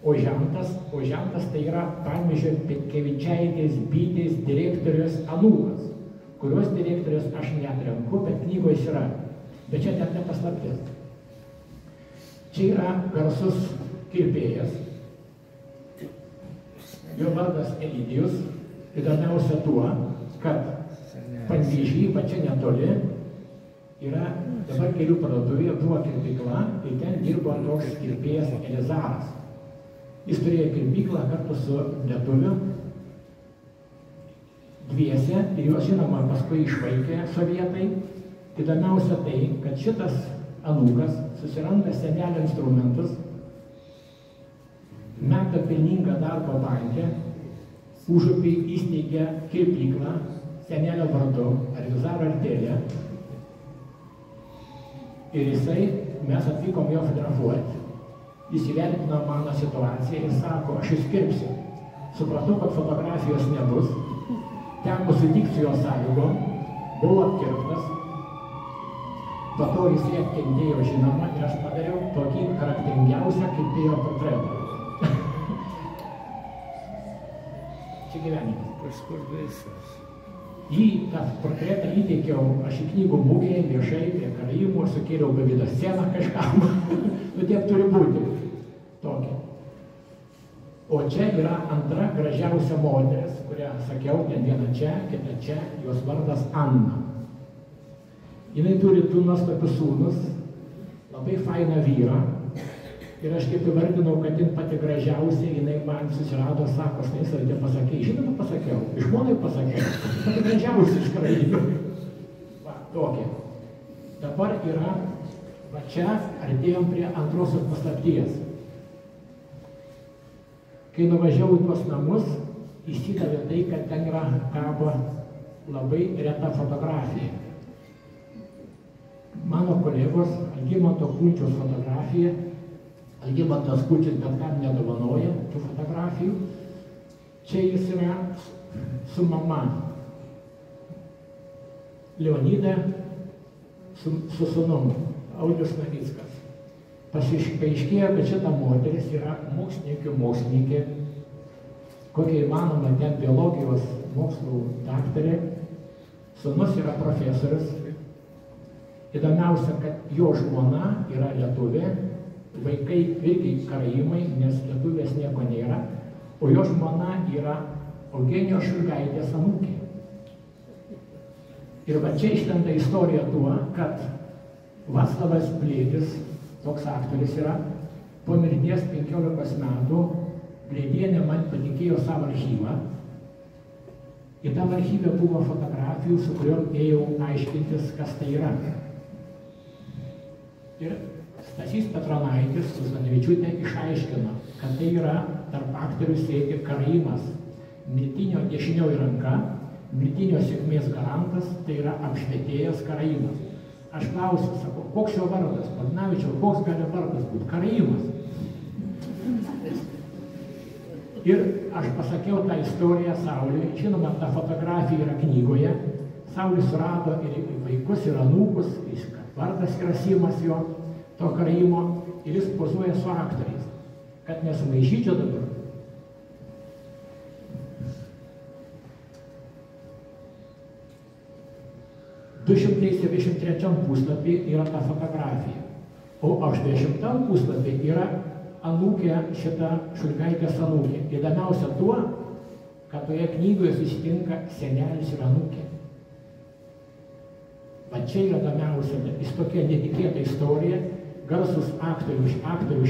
o žentas tai yra Panevėžio Petkevičaitės bitės direktorius anūkas, kurios direktorius aš neatrenku, bet knygoje yra. Bet čia net nepaslaptis. Čia yra garsus kirpėjas. Jo vardas Elidijus, įdomiausia tuo, kad Panevėžy, va čia netoli, yra dabar kelių parduotuvėje, buvo kirpykla ir ten dirbo toks kirpėjas Elizaras. Jis turėjo kirpyklą kartu su lietuviu dviese ir juos žinoma paskui išvaikė sovietai. Įdomiausia tai, kad šitas anūkas susiranda senelio instrumentus, meta pelningą darbą banke, užupį įsteigė kirpyklą senelio vardu, Elizaro Artelė. Ir mes atvykom jo fotografuoti. Jis įvertino mano situaciją ir sako, aš jūs kirpsiu. Supratau, kad fotografijos nebus. Teko sutikti su jo sąlygom, buvo apkirptas. Po to jisai atkentėjo, žinoma, ir aš padariau tokį charakteringiausią kirpėjo portretą. Čia gyvenimas. Kažkur visas. Tą portretą įteikiau aš į knygų mugėje, viešai, prie karaimų, sukėliau pavydą sceną kažkam. Nu tiek turi būti. Tokia. O čia yra antra gražiausia moteris, kurią sakiau, viena čia, kita čia, jos vardas Anna. Jinai turi du nuostabius sūnus, labai fainą vyrą. Ir aš kaip įvardinau, kad jin pati gražiausia, jinai man susirado, sako, Stanislavai, te pasakei, žinoma pasakiau, žmonai pasakiau, pati gražiausia iš karaimų. Va, tokia. Dabar yra, va čia artėjom prie antrosios paslapties. Kai nuvažiavau į tuos namus, įsidavė tai, kad ten yra kabo labai reta fotografija. Mano kolegos Algimanto Kunčiaus fotografija, Algimantas Kunčius bet kam nedovanoja tų fotografijų. Čia jis yra su mama Leonida, su sūnum Audrius Navickas. Paaiškėjo, kad šita moteris yra mokslininkė, kokia įmanoma ten biologijos mokslų daktarė. Sūnus yra profesorius. Įdomiausia, kad jo žmona yra lietuvė, vaikai irgi karaimai, nes lietuvės nieko nėra, o jo žmona yra Eugenijos Šulgaitės anūkė. Ir va čia išlenda istorija tuo, kad Vaclavas Blėdis, toks aktorius yra, po mirties 15 metų Blėdienė man patikėjo savo archyvą. Ir tam archyve buvo fotografijų, su kuriuom ėjau aiškintis, kas tai yra. Ir Stasys Petronaitis su Stanevičiūtė išaiškino, kad tai yra tarp aktorių sėdi karaimas, mirtinio dešinioji ranka, mirtinio sėkmės garantas, tai yra apšvietėjas karaimas. Aš klausiu, sakau, koks jo vardas, Bagnavičiaus, koks gali vardas būti, Karaimas. Ir aš pasakiau tą istoriją Sauliui, žinoma, ta fotografija yra knygoje, Saulis surado ir vaikus, ir anūkus, vardas yra Simas jo, to Karaimo, ir jis pozuoja su aktoriais, kad nesumaišyčiau dabar. ...273 puslapį yra ta fotografija, o 80 puslapį yra anūkė šita Šulgaitės anūkė. Įdomiausia tuo, kad toje knygoje susitinka senelis ir anūkė. Va čia yra įdomiausia, jis tokia netikėta istorija, garsus aktorių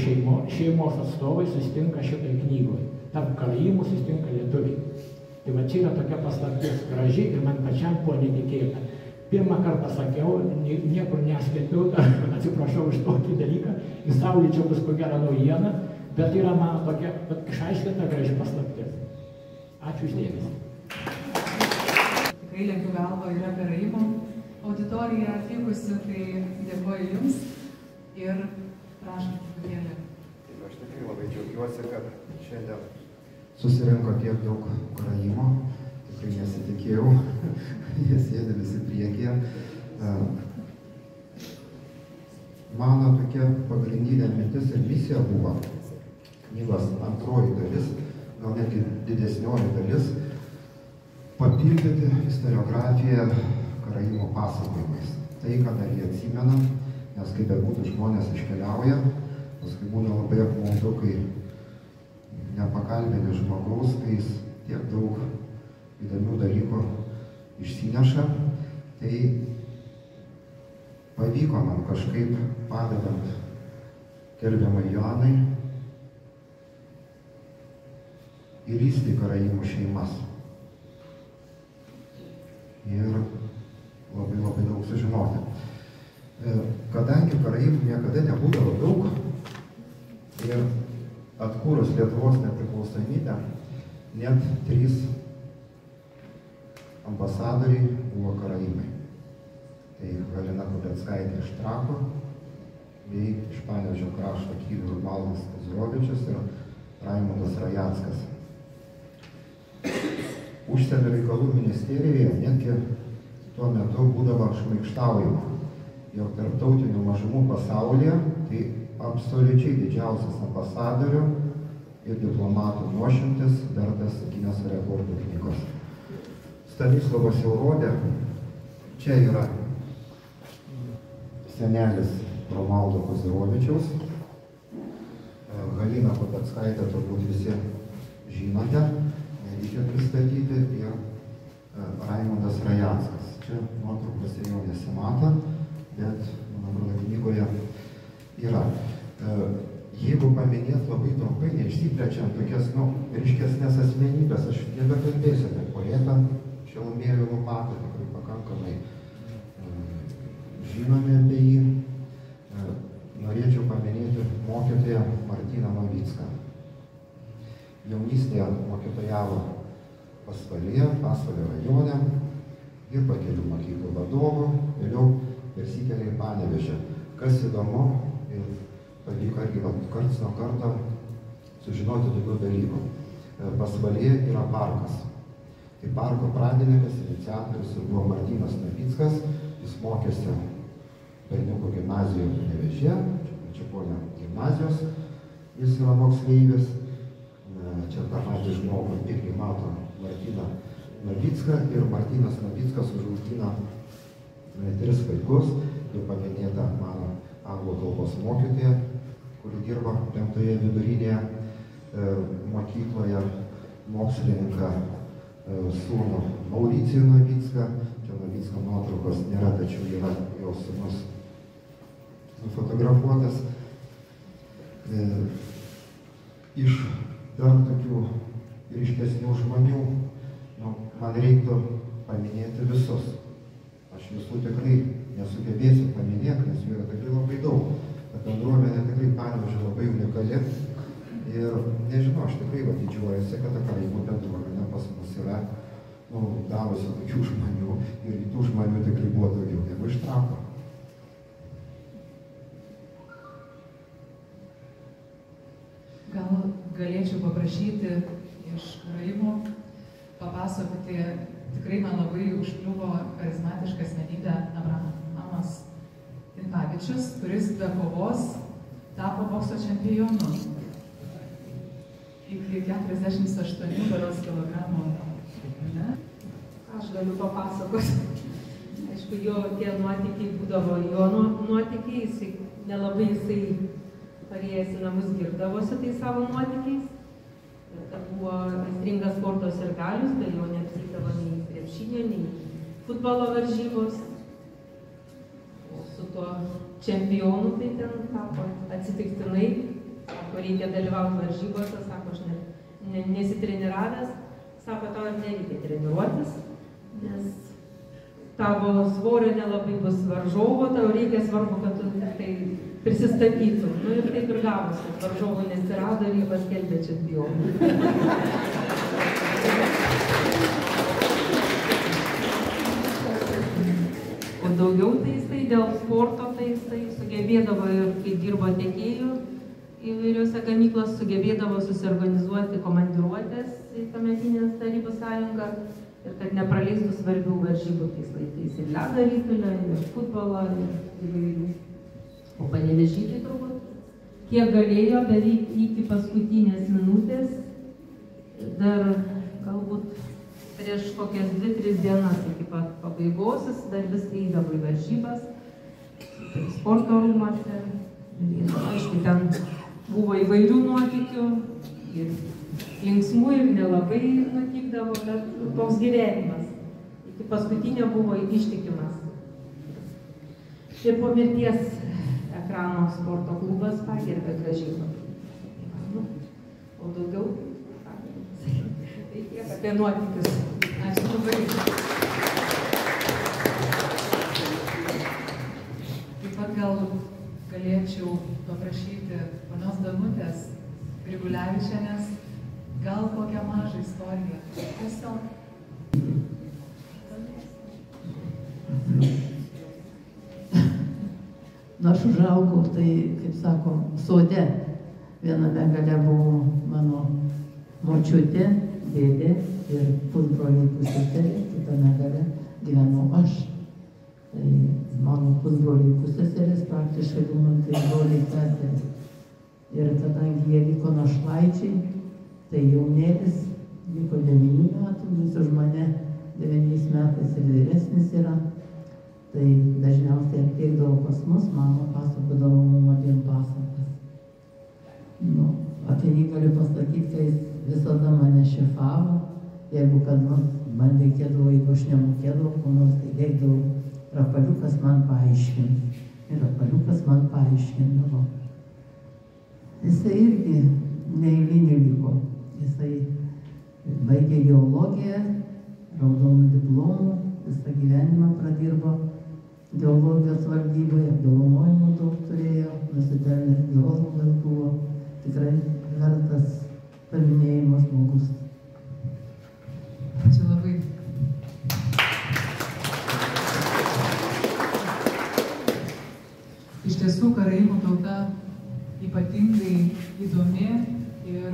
šeimos atstovai susitinka šitoje knygoje. Tarp karaimų susitinka lietuviai. Tai va čia yra tokia paslaptis graži ir man pačiam buvo netikėta. Pirmą kartą sakiau, niekur neskelbiau, atsiprašau už tokį dalyką, į Saulį čia bus ko gera naujiena, bet yra mano tokia išaiškinta graži paslaptis. Ačiū uždėmesį. Tikrai lenkiu galvą, yra Karaimų auditorija atvykusi, tai dėkoju Jums ir prašom, Gabrielė. Aš tikrai labai džiaugiuosi, kad šiandien susirinko tiek daug Karaimų. Tikrai nesitikėjau, jie sėdi visi priekyje. Mano tokia pagrindinė mintis ir misija buvo knygos antroji dalis, gal netgi didesnioji dalis, papildyti istoriografiją Karaimų pasakojimais. Tai, ką dar jie atsimena, nes kaip bebūtų žmonės iškeliauja, paskui būna labai apmaudu, kai nepakalbini žmogaus, kai jis tiek daug įdomių dalykų išsineša, tai pavyko man kažkaip, padedant gerbiamai Joanai, įlįsti į Karaimų šeimas. Ir labai daug sužinoti. Kadangi Karaimų niekada nebūdavo daug, ir atkūrus Lietuvos nepriklausomybę, net 3 ambasadoriai buvo Karaimai. Tai Galina Kubeckaitė iš Trakų, bei iš Panevėžio krašto Kyvių Valdas Kazirovičius ir Raimundas Rajackas. Užsienio reikalų ministerijoje netgi tuo metu būdavo šmaikštaujama, jog tarptautinių mažumų pasaulyje tai absoliučiai didžiausias ambasadorių ir diplomatų nuošimtis vertas Gineso rekordų knygos. Stanislavas jau rodė, čia yra senelis Romualdo Kazirovičiaus, Galina Kubeckaitė turbūt visi žinote, nereikia pristatyti, ir Raimundas Rajackas. Čia nuotraukose jau nesimato, bet mano knygoje yra. Jeigu paminėt labai trumpai, neišsiplečiant tokias, ryškesnės asmenybės, aš nebekalbėsiu apie poetą Šilumėlių Lupatą, tikrai pakankamai žinomi apie jį. Norėčiau paminėti mokytoją Martyną Novicką. Jaunystėje mokytojavo Pasvalyje, Pasvalio rajone, dirbo kelių mokyklų vadovu, vėliau persikėlė į Panevėžį. Kas įdomu, ir pavyko irgi karts nuo karto sužinoti daugiau dalykų. Pasvalyje yra parkas. Tai parko pradininkas, iniciatorius ir buvo Martynas Novickas, jis mokėsi berniukų gimnazijoje Panevėžyje, Čiaponio gimnazijos, jis yra moksleivis. Čia tą patį žmogų irgi mato Martyną Novicką, ir Martynas Novickas užaugino 3 vaikus, jau paminėta mano anglų kalbos mokytoja, kuri dirbo 5-oje vidurinėje mokykloje, mokslininką sūnų Mauricijų Novicką. Čia Novicko nuotraukos nėra, tačiau yra jo sūnus nufotografuotas. Iš dar tokių ryškesnių žmonių, man reiktų paminėti visus. Aš visų tikrai nesugebėsiu paminėti, nes jų yra tikrai labai daug. Ta bendruomenė tikrai Panevėžio labai unikali. Ir nežinau, aš tikrai didžiuojuosi, kad ta Karaimų bendruomenė pas mus yra davusi tokių žmonių, ir tų žmonių tikrai buvo daugiau negu iš Trakų. galėčiau paprašyti iš karaimų papasakoti, tikrai man labai užkliuvo charizmatiška asmenybė Abrahamas Tinpavičius, kuris be kovos tapo bokso čempionu. Iki 48 kilogramų. Aš galiu papasakoti. Aišku, jo tie nuotykiai būdavo jo nuotykiai, nelabai jisai parėjęs į namus girdavosi tai savo nuotykiais. Ir kad buvo aistringas sporto sirgalius, tai jo neapsitavo nei krepšinio, nei futbolo varžybos. O su tuo čempionu tai ten tapo atsitiktinai, sako, reikia dalyvauti varžybose, sako, aš nesitreniravęs, sako, tau ir nereikia treniruotis, nes tavo svorio nelabai bus varžovo, tau reikia svarbu, kad tu tai prisistatytum. Nu ir taip ir gavosi, varžovo nesirado ir jį paskelbė čempionu. O daugiau tai jisai dėl sporto, tai jisai sugebėdavo ir kai dirbo tiekėjų įvairiose gamyklos, sugebėdavo susiorganizuoti komandiruotės į tuometinę Tarybų sąjungą ir kad nepraleistų svarbių varžybų tais laikais ir ledo ritulio, ir futbolo, ir įvairių. O Panevėžy tai turbūt kiek galėjo, beveik iki paskutinės minutės, dar galbūt prieš kokias 2-3 dienas iki pat pabaigos, jis dar vis eidavo į varžybas, sporto rūmuose. Aišku, ten buvo įvairių nuotykių, ir linksmų, ir nelabai nutikdavo, bet toks gyvenimas. Iki paskutinio buvo ištikimas. Ir po mirties ekrano sporto klubas pagerbė gražiai. O daugiau, tai tiek apie nuotykius. Ačiū labai. Taip pat gal galėčiau paprašyti ponios Danutės Grigulevičienės gal kokią mažą istoriją. Tiesiog. Nu, aš užaugau, tai, kaip sako, sode. Viename gale buvo mano močiutė, dėdė ir pusbroliai pusseserė, kitame gale gyvenau aš. Tai mano pusbroliai pusseserės praktiškai buvo tai broliai seserės. Ir kadangi jie liko našlaičiai, tai jaunėlis liko 9 metų, jis už mane 9 metais ir vyresnis yra. Tai dažniausiai ateidavo pas mus, mama pasakodavo mum abiem pasakas. Nu, apie jį galiu pasakyti, kad jis visada mane šefavo. Jeigu kad nors man reikėdavo, jeigu aš nemokėdavau, ko nors tai reikdavo, Rapaliukas man paaiškins. Ir Rapaliukas man paaiškindavo. Jisai irgi neeilinį liko. Jisai baigė geologiją, raudonų diplomų, visą gyvenimą pradirbo geologijos valdyboje, apdovanojimų daug turėjo, nusipelnęs geologas buvo, tikrai vertas paminėjimo žmogus. Ačiū labai. Iš tiesų, karaimų tauta ypatingai įdomi ir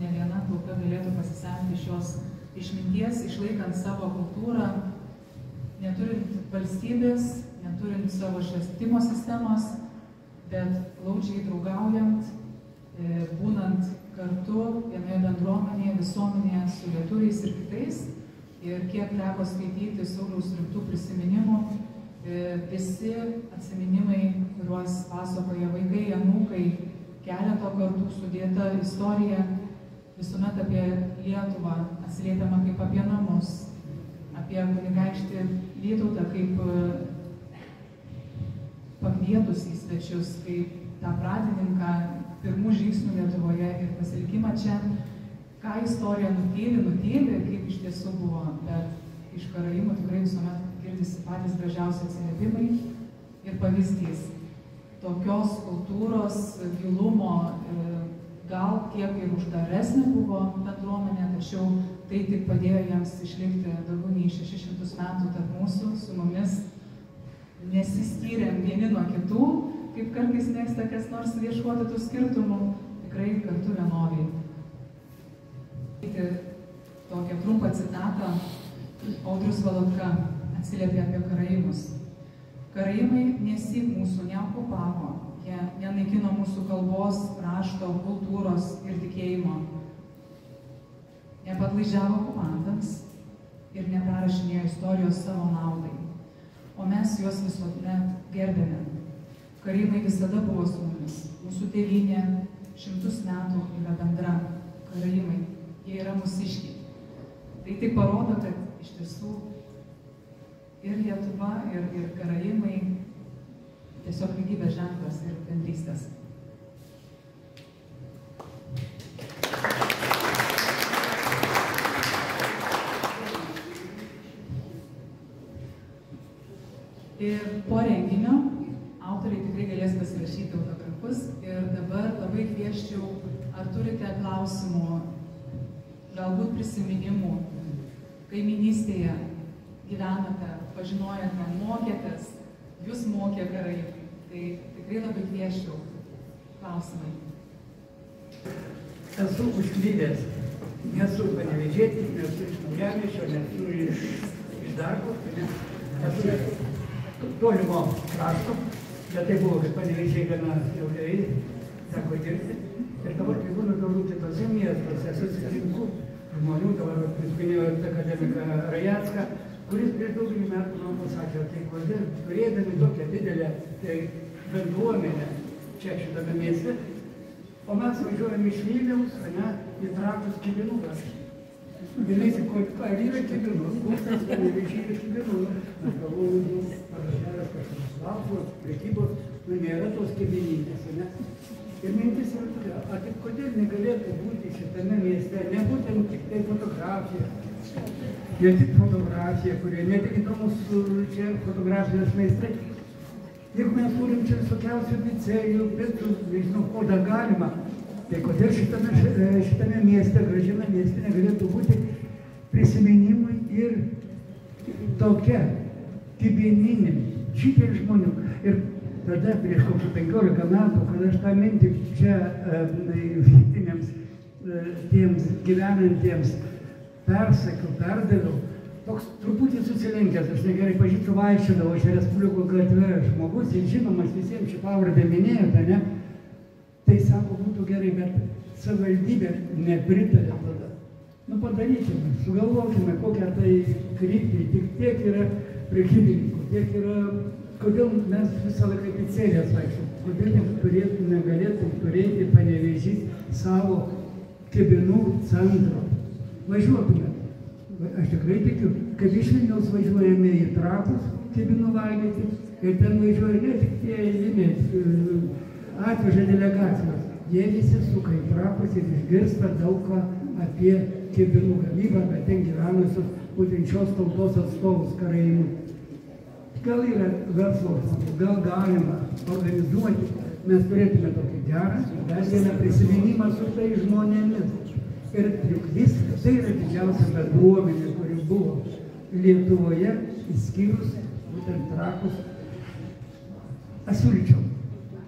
ne viena tauta galėtų pasisemti šios išminties, išlaikant savo kultūrą, neturint valstybės, neturint savo švietimo sistemos, bet glaudžiai draugaujant, būnant kartu vienoje bendruomenėje, visuomenėje su lietuviais ir kitais. Ir kiek teko skaityti Sauliaus Rimtų prisiminimų, visi atsiminimai, kuriuos pasakoja vaikai, anūkai, keleto kartų sudėta istorija, visuomet apie Lietuvą atsiliepiama kaip apie namus, apie kunigaikštį Vytautą kaip pakvietus į svečius, kaip tą pradininką pirmų žingsnių Lietuvoje ir pasilikimą čia, ką istorija nutyli, kaip iš tiesų buvo, bet iš karaimų tikrai visuomet girdisi patys gražiausi atsiliepimai ir pavyzdys. Tokios kultūros gilumo, gal kiek ir uždaresnė buvo bendruomenė, tačiau tai tik padėjo jiems išlikti daugiau nei 600 metų tarp mūsų, su mumis nesiskyrėm vieni nuo kitų, kaip kartais mėgsta kas nors ieškoti tų skirtumų, tikrai kartu vienodai. Tokią trumpą citatą Audrius Valatka atsiliepė apie karaimus. Karaimai nesyk mūsų neokupavo, jie nenaikino mūsų kalbos, rašto, kultūros ir tikėjimo. Nepatlaidžiavo okupantams ir neperrašinėjo istorijos savo naudai, o mes juos visuomet gerbėme. Karaimai visada buvo su mumis, mūsų tėvynė 100 metų yra bendra. Karaimai, jie yra mūsiškiai. Tai tik parodo, kad iš tiesų ir Lietuva, ir karaimai tiesiog lygybės ženklas ir bendrystės. Ir po renginio autoriai tikrai galės pasirašyti autografus ir dabar labai kvieščiau, ar turite klausimų, galbūt prisiminimų, kaiminystėje gyvenate, pažinojote, mokėtės, jūs mokė karaimai. Tai tikrai labai kvieščiau klausimai. Esu užklydęs, nesu panevėžietis, nesu iš Naujamiesčio, nesu iš Darbo, esu tolimo krašto, bet tai buvo, kad panevėžiai gana ilgai teko dirbti. Ir dabar, kai būnu galbūt kitose miestuose, susitinku žmonių, dabar minėjau akademiką Rajecką, kuris prieš daugelį metų man pasakė, tai kodėl turėdami tokią didelę bendruomenę čia šitame mieste, o mes važiuojame iš Vilniaus, į Trakus Kibinų kraštą. Jinai sako, ar yra Kibinų, būstas panevėžys Kibinų, aš galvoju, parvažiavęs kažkokios Slavos, prekybos, nėra tos Kibinytės, Ir mintis yra tokia, o tik kodėl negalėtų būti šitame mieste, ne būtent tik tai fotografija, ne tik fotografija, kurie ne tik įdomus čia fotografijos meistrai. Jeigu mes turim čia visokiausių picerijų, picų, nežinau, ko dar galima, tai kodėl šitame mieste, gražiame mieste negalėtų būti prisiminimui ir tokia kibininė, šitie žmonių. Ir tada prieš kokių 15 metų, kada aš tą mintį čia vietiniams tiems gyvenantiems persakiau, perdaviau, toks truputį susilenkęs, aš negerai pažįstu, vaikščiodavau šią Respublikų gatvę žmogus, ir žinomas visiems šį pavardę minėjote, ne? Tai sako, būtų gerai, bet savivaldybė nepritarė tada. Nu padarykime, sugalvokime kokią tai kryptį, tik tiek yra prekybininkų, tiek yra. Kodėl mes visą laiką pizzerijas vaikščiam? Kodėl negalėtum turėti Panevėžys savo Kibinų centro? Važiuotume. Aš tikrai tikiu, kad iš Vilniaus važiuojame į Trakus Kibinų valgyti ir ten važiuoja ne tik tie eiliniai, atveža delegacijos. Jie visi suka į Trakus ir išgirsta daug ką apie Kibinų gamybą, apie ten gyvenusius būtent šios tautos atstovus karaimų. Gal yra verslo, gal galima organizuoti, mes turėtume tokį gerą, dar vieną prisiminimą su tai žmonėmis. Ir juk viskas, tai yra didžiausia bendruomenė, kuri buvo Lietuvoje, išskyrus būtent Trakus. Aš siūlyčiau,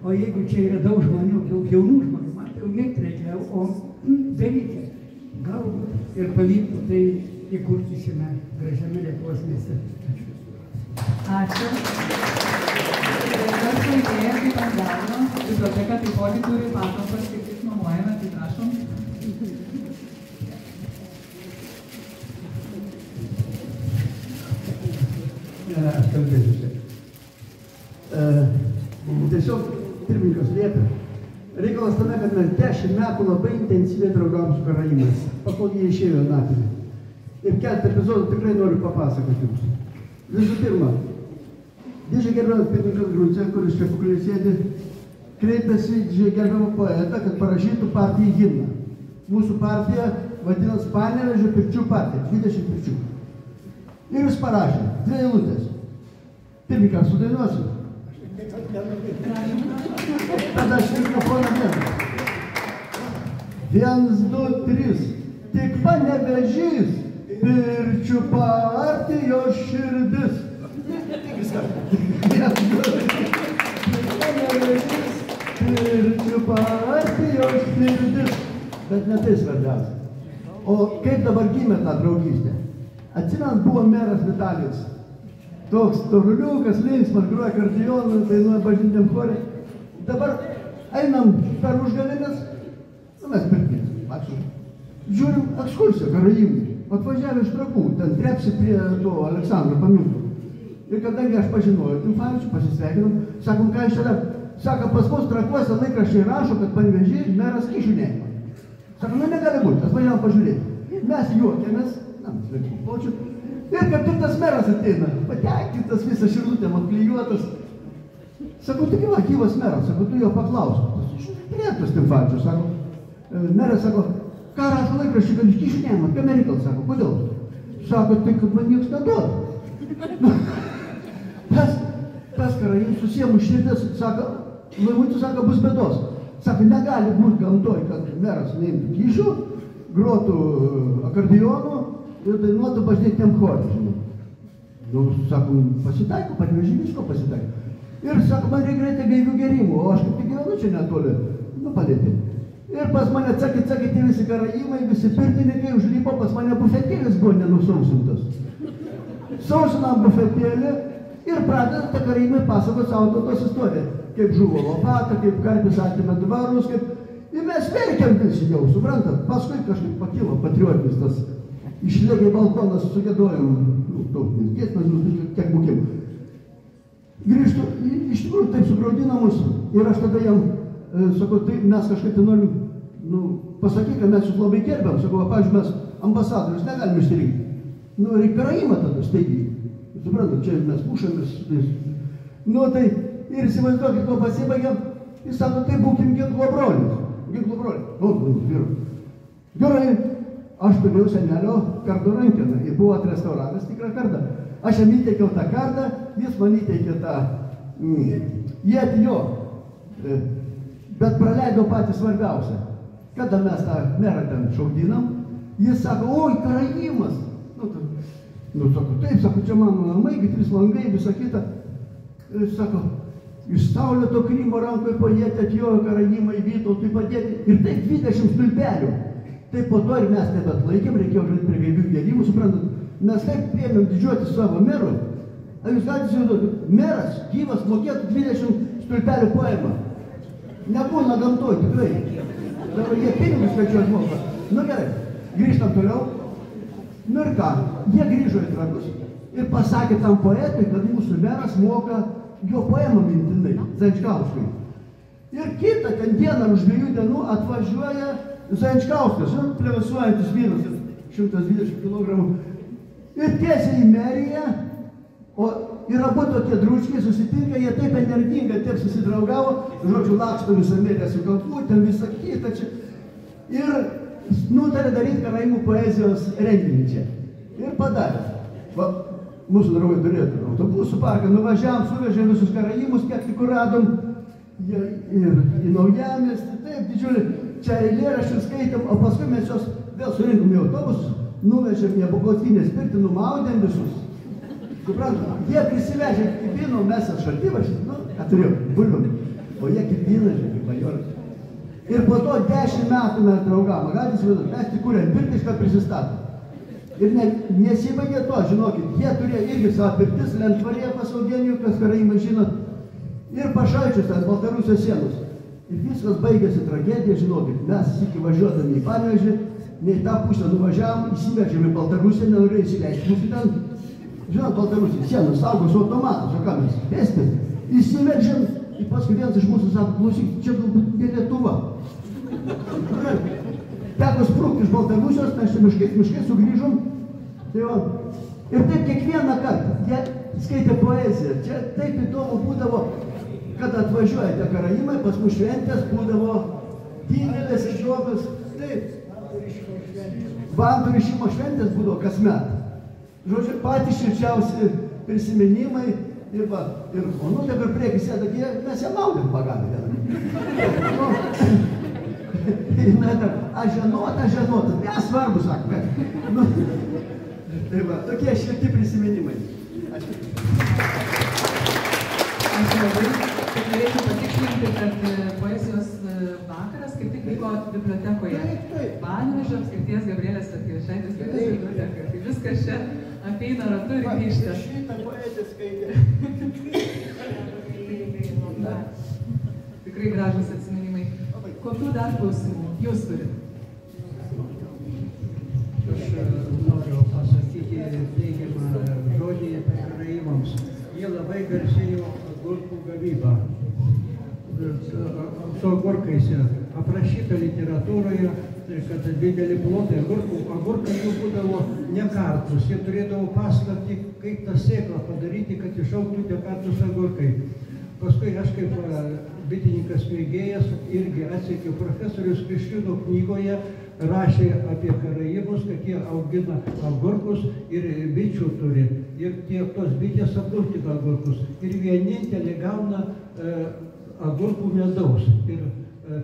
o jeigu čia yra daug žmonių, daug jaunų žmonių, man jau mėgti reikia, o daryti, galbūt ir pavyktų tai įkurti šiame gražiame Lietuvos mieste. Ačiū. Verslo idėja kaip ant delno, biblioteka taipogi turi patalpas, kaip tik nuomojame, tai prašom. Aš kalbėsiu čia. Tiesiog pirmininkas liepia. Reikalas tame, kad mes 10 metų labai intensyviai draugavom su karaimais, pakol jie išėjo natinį. Ir keletą epizodų tikrai noriu papasakoti jums. Visų pirma, didžiai gerbiamas pirmininkas Grunce, kuris čia kuklės sėdi, kreipėsi didžiai gerbiamą poetą, kad parašytų partijai himną. Mūsų partija vadinasi Panevėžio pirčių partija, 20 pirčių. Ir jis parašė 2 eilutės. Pirmininkas, sudainuosiu. Tada aš mikrofoną dėdu. 1, 2, 3. Tik Panevėžys, pirčių partijos širdis. Pirčių partijos širdis. Bet ne tai svarbiausia. O kaip dabar gimė tą draugystę? Atsimenu, buvo meras Vitalijus. Toks toruliukas, linksmas, groja akordeonu, dainuoja bažnytiniam chore. Dabar einam per užgavėnes, mes pirkės, ačiū. Žiūrim ekskursiją Karaimų. Atvažiavę iš Trakų, ten Trepsi prie to Aleksandro paminklo. Ir kadangi aš pažinojau Timfavičių, pasisveikinom, sakom, ką iš čia dar? Sako, pas mus Trakuose laikraščiai rašo, kad Panevėžyje meras kyšių neima. Sako, nu negali būti, atvažiavom pažiūrėti. Mes juokėmės, ir kaip tik tas meras ateina, patenkintas visas širlutėm apklijuotas. Sakau, tai gyvas meras, sakau, tu jo paklausk. Prietus Timfavičius, sako. Meras sako, ką rašo laikraščiai, kad iš kyšių neima, ką merikal, sako, kodėl? Sako, tai kad man nieks neduoda. Tas Karaimų susiemu širdės, sako, Laimutis sako, bus bėdos. Sako, negali būti gamtoj, kad meras neimtų kyšių, grotų akordeonu ir dainuotų bažnytiniam chore. Nu, sako, pasitaiko, Panevėžy visko pasitaiko. Ir sako, man reikia greitai gaivių gerimų, o aš kaip tik gyvenu čia netoli, nu padėti. Ir pas mane cakit visi Karaimai, visi pirtininkai užlipo, pas mane bufetėlis buvo nenusausintas. Sausinam bufetėlį ir pradeda ta Karaimai pasakot savo tautos istoriją. Kaip žuvo Lopata, kaip Karpis atėmė dvarus, kaip... Ir mes verkiam visi jau, suprantat? Paskui kažkaip pakilo patriotinis tas. Išlėgė balkonas, sugėdojom, tautinės giesmės, kiek būkim. Grįžtu, iš tikrųjų taip sugraudino mus. Ir aš tada jam, sakau, tai mes kažkaip tai norim, pasakyk, kad mes jūs labai gerbiam. Sakau, pavyzdžiui, mes ambasadorius negalim išsirinkti. Reikia Karaimą tada staigiai. Suprantat, čia mes mušamės. Tai ir įsivaizduokit, ko pasibaigėm. Jis sako, tai būkim ginklo brolius. Ginklo brolius. Gerai, aš turėjau senelio kardo rankeną. Ir buvo atrestauravęs tikrą kardą. Aš jam įteikiau tą kardą, jis man įteikė tą ietį jo. Bet praleido patį svarbiausią. Kada mes tą merą ten šaudinam, jis sako, oi, Karaimas. Sako, taip, sako, čia mano namai, 3 langai, visa kita. Ir sako, iš saulėto Krymo rankoje pajėtė atjojo Karaimai Vytautui padėti. Ir taip 20 stulpelių. Taip po to ir mes nebeatlaikėm, reikėjo žodžiu prie gaivių gerimų, suprantat. Mes taip priėmėm didžiuoti savo merui. Ar jūs galite įsivaizduoti, meras gyvas mokėtų 20 stulpelių poemą. Nebūna gamtoj, tikrai. Dabar jie pinigus skaičiuot moka. Nu gerai, grįžtam toliau. Nu ir ką, jie grįžo į Trakus ir pasakė tam poetui, kad mūsų meras moka jo poemą mintinai, Zajančkauskui. Ir kitą ten dieną už 2 dienų atvažiuoja Zajančkauskas, plevasuojantis vyras, 120 kg. Ir tiesiai į meriją, o ir abu tokie dručkiai susitinka, jie taip energingai, taip susidraugavo, žodžiu, laksto visą meriją su kalputėm, visą kitą čia. Ir nutarė daryti Karaimų poezijos renginį čia. Ir padarė. Mūsų draugai turėtų autobusų parką, nuvažiavom, suvežėm visus Karaimus, kiek tik radom. Ir į Naujamiestį, taip, didžiulį, čia eilėraščių skaitėm, o paskui mes jos vėl surinkom į autobusų, nuvežėm į Abukotvinės pirtį, numaudėm visus. Suprantam, jie prisivežė kaip vyno, mes šaltyvašį, turėjom, bulvom, o jie kaip vyną, kaip bajoras. Ir po to 10 metų mes draugavom, galite įsivaizduoti, mes tik kūrėm pirtį, kad prisistatėm. Ir nesibaigė to, žinokit, jie turėjo irgi savo pirtis, Lentvarėje pas Eugenijų, kas Karaimai žinot, ir Pašalčius ant Baltarusijos sienos. Ir viskas baigėsi tragedija, žinokit, mes iki važiuodami į Panevėžį, ne į tą pusę nuvažiavom, įsiveržėm į Baltarusiją, nenorėjo įsileisti mūsų ten. Žinot, Baltarusija, sienos saugo su automatas, o ką mes, pėstės, įsiveržėm, ir paskui vienas iš mūsų sako, klausyk, čia galbūt ne Lietuva. Teko sprukti iš Baltarusijos, mes čia miškai sugrįžom. Tai va, ir taip kiekvieną kartą, jie skaitė poeziją, čia taip įdomu būdavo, kad atvažiuoja tie Karaimai, pas mus šventės būdavo didelės iššokas, taip, vantų rišimo šventės būdavo kasmet. Žodžiu, patys šilčiausi prisiminimai, ir va, ir Onutė per priekį sėda, mes ją maudėm pagavę vieną. Aženota, nesvarbu, sako. Tai va, tokie šilti prisiminimai. Ačiū. Ačiū labai. Norėčiau patikslinti, kad poezijos vakaras kaip tik vyko bibliotekoje. Panevėžio apskrities Gabrielės Petkevičaitės biblioteka. Tai viskas čia apeina ratu ir grįžta. Šitą poetę skaitė. Tikrai gražus atsiminimai. Kokių dar klausimų jūs turite? Aš noriu pasakyti teigiamą žodį karaimams. Jie labai garsėjo agurkų gavybą. Su agurkais aprašyta literatūroje, kad dideli plotai agurkai jų būdavo nekartus. Jie turėdavo paslaptį, kaip tą sėklą padaryti, kad išaugtų nekartus agurkai. Paskui aš kaip bitininkas mėgėjas irgi atsekiau profesorius Kriščiūno knygoje, rašė apie karaimus, kad jie augina agurkus ir bičių turi. Ir tos bitės apdurkina agurkus. Ir vienintelė gauna agurkų medaus. Ir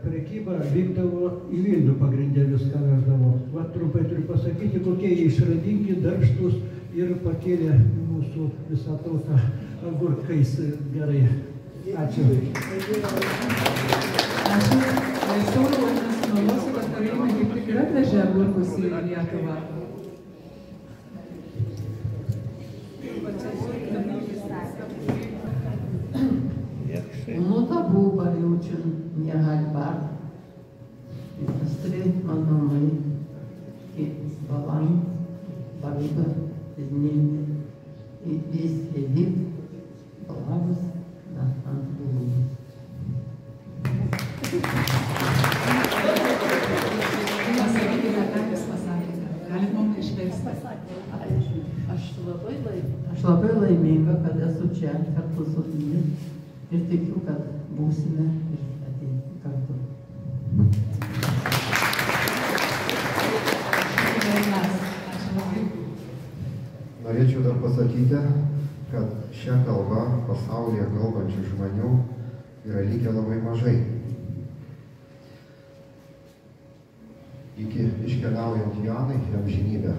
prekyba vykdavo į Vilnių pagrindę viską veždavo. Va, trumpai turiu pasakyti, kokie jie išradingi, darbštūs ir pakėlė mūsų visą tautą agurkais gerai. Ačiū. Ačiū. Sauliau, aš nesumeluosiu, kad karaimai kaip tik ir atvežė agurkus į Lietuvą. Ну, табу очень не гальбар. И посмотреть мной и балан, барыба, с ними. И весь вид баланс на антуне. Pasakykite, ką jūs pasakėte. Galit mums išversti. Aš labai laiminga, kad esu čia kartu su jumis ir tikiu, kad būsime ir ateiti kartu. Norėčiau dar pasakyti, kad šią kalbą pasaulyje kalbančių žmonių yra likę labai mažai. Iki iškeliaujant Janai į amžinybę,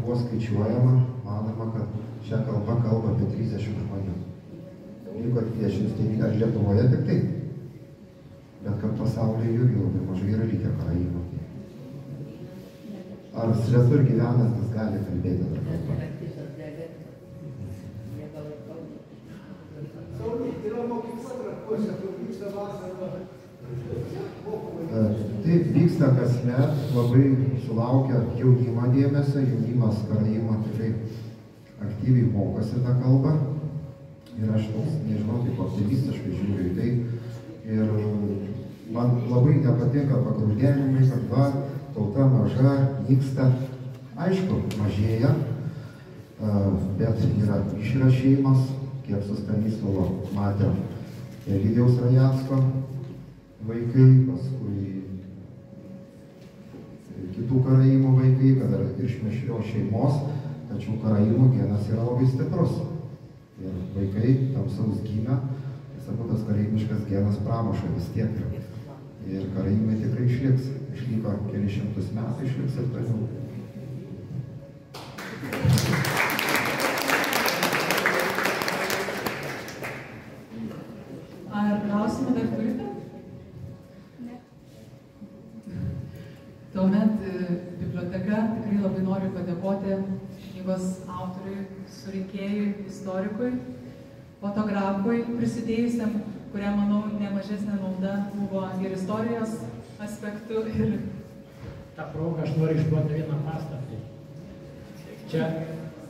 buvo skaičiuojama, manoma, kad šią kalbą kalba apie 30 žmonių. Liko 29, ar Lietuvoje tik taip. Bet kad pasaulyje jų labai mažai yra likę karaimų. Ar svetur gyvenantis gali kalbėti dar kalbą? Taip vyksta kasmet, labai sulaukia jaunimo dėmesio, jaunimas karaimą tikrai aktyviai mokosi tą kalbą. Ir aš toks, nežinau, taip optimistiškai žiūriu į tai. Ir man labai nepatinka pagrūdėnimai, kad va, tauta maža, nyksta. Aišku, mažėja, bet yra išrašėjimas, kiek su Stanislovo matėm Eligijaus Rajacko vaikai, paskui kitų karaimų vaikai, kad iš mišrios šeimos, tačiau karaimų genas yra labai stiprus. Ir vaikai tamsaus gimę, sakau, tas karaimiškas genas pramuša vis tiek yra. Ir karaimai tikrai išliks, išliko keli šimtus metų, išliks ir toliau. Ar klausimą dar turite? Ne. Tuomet biblioteka tikrai labai noriu padėkoti knygos autoriui, surinkėjui, istorikui, fotografui, prisidėjusiam, kuriam, manau, nemažesnė nauda buvo ir istorijos aspektų. Ir... Ta proga aš noriu išduoti vieną paslaptį. Čia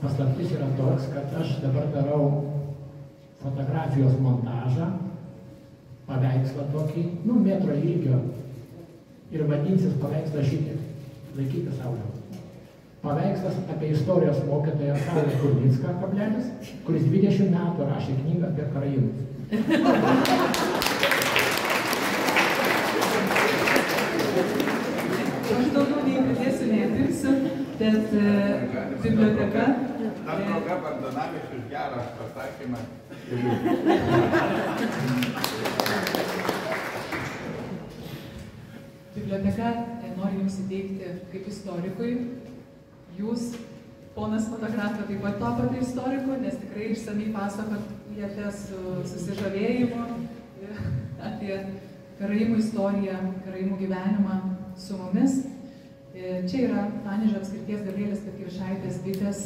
paslaptis yra toks, kad aš dabar darau fotografijos montažą, paveikslą tokį, metro ilgio. Ir vadinsis paveikslas šitaip. Laikykite Sauliau. Paveikslas apie istorijos mokytoją Saulę Kurnicką, kuris 20 metų rašė knygą apie karaimus. Aš daugiau nei pridėsiu, neįpirksiu, bet biblioteka... Ta proga Bardanavičius geras pasakymas. Biblioteka nori jums įteikti kaip istorikui. Jūs, ponas fotografė, taip pat tapote istoriku, nes tikrai išsamiai pasakojate su susižavėjimu apie karaimų istoriją, karaimų gyvenimą su mumis. Čia yra Panevėžio apskrities Gabrielės Petkevičaitės bitės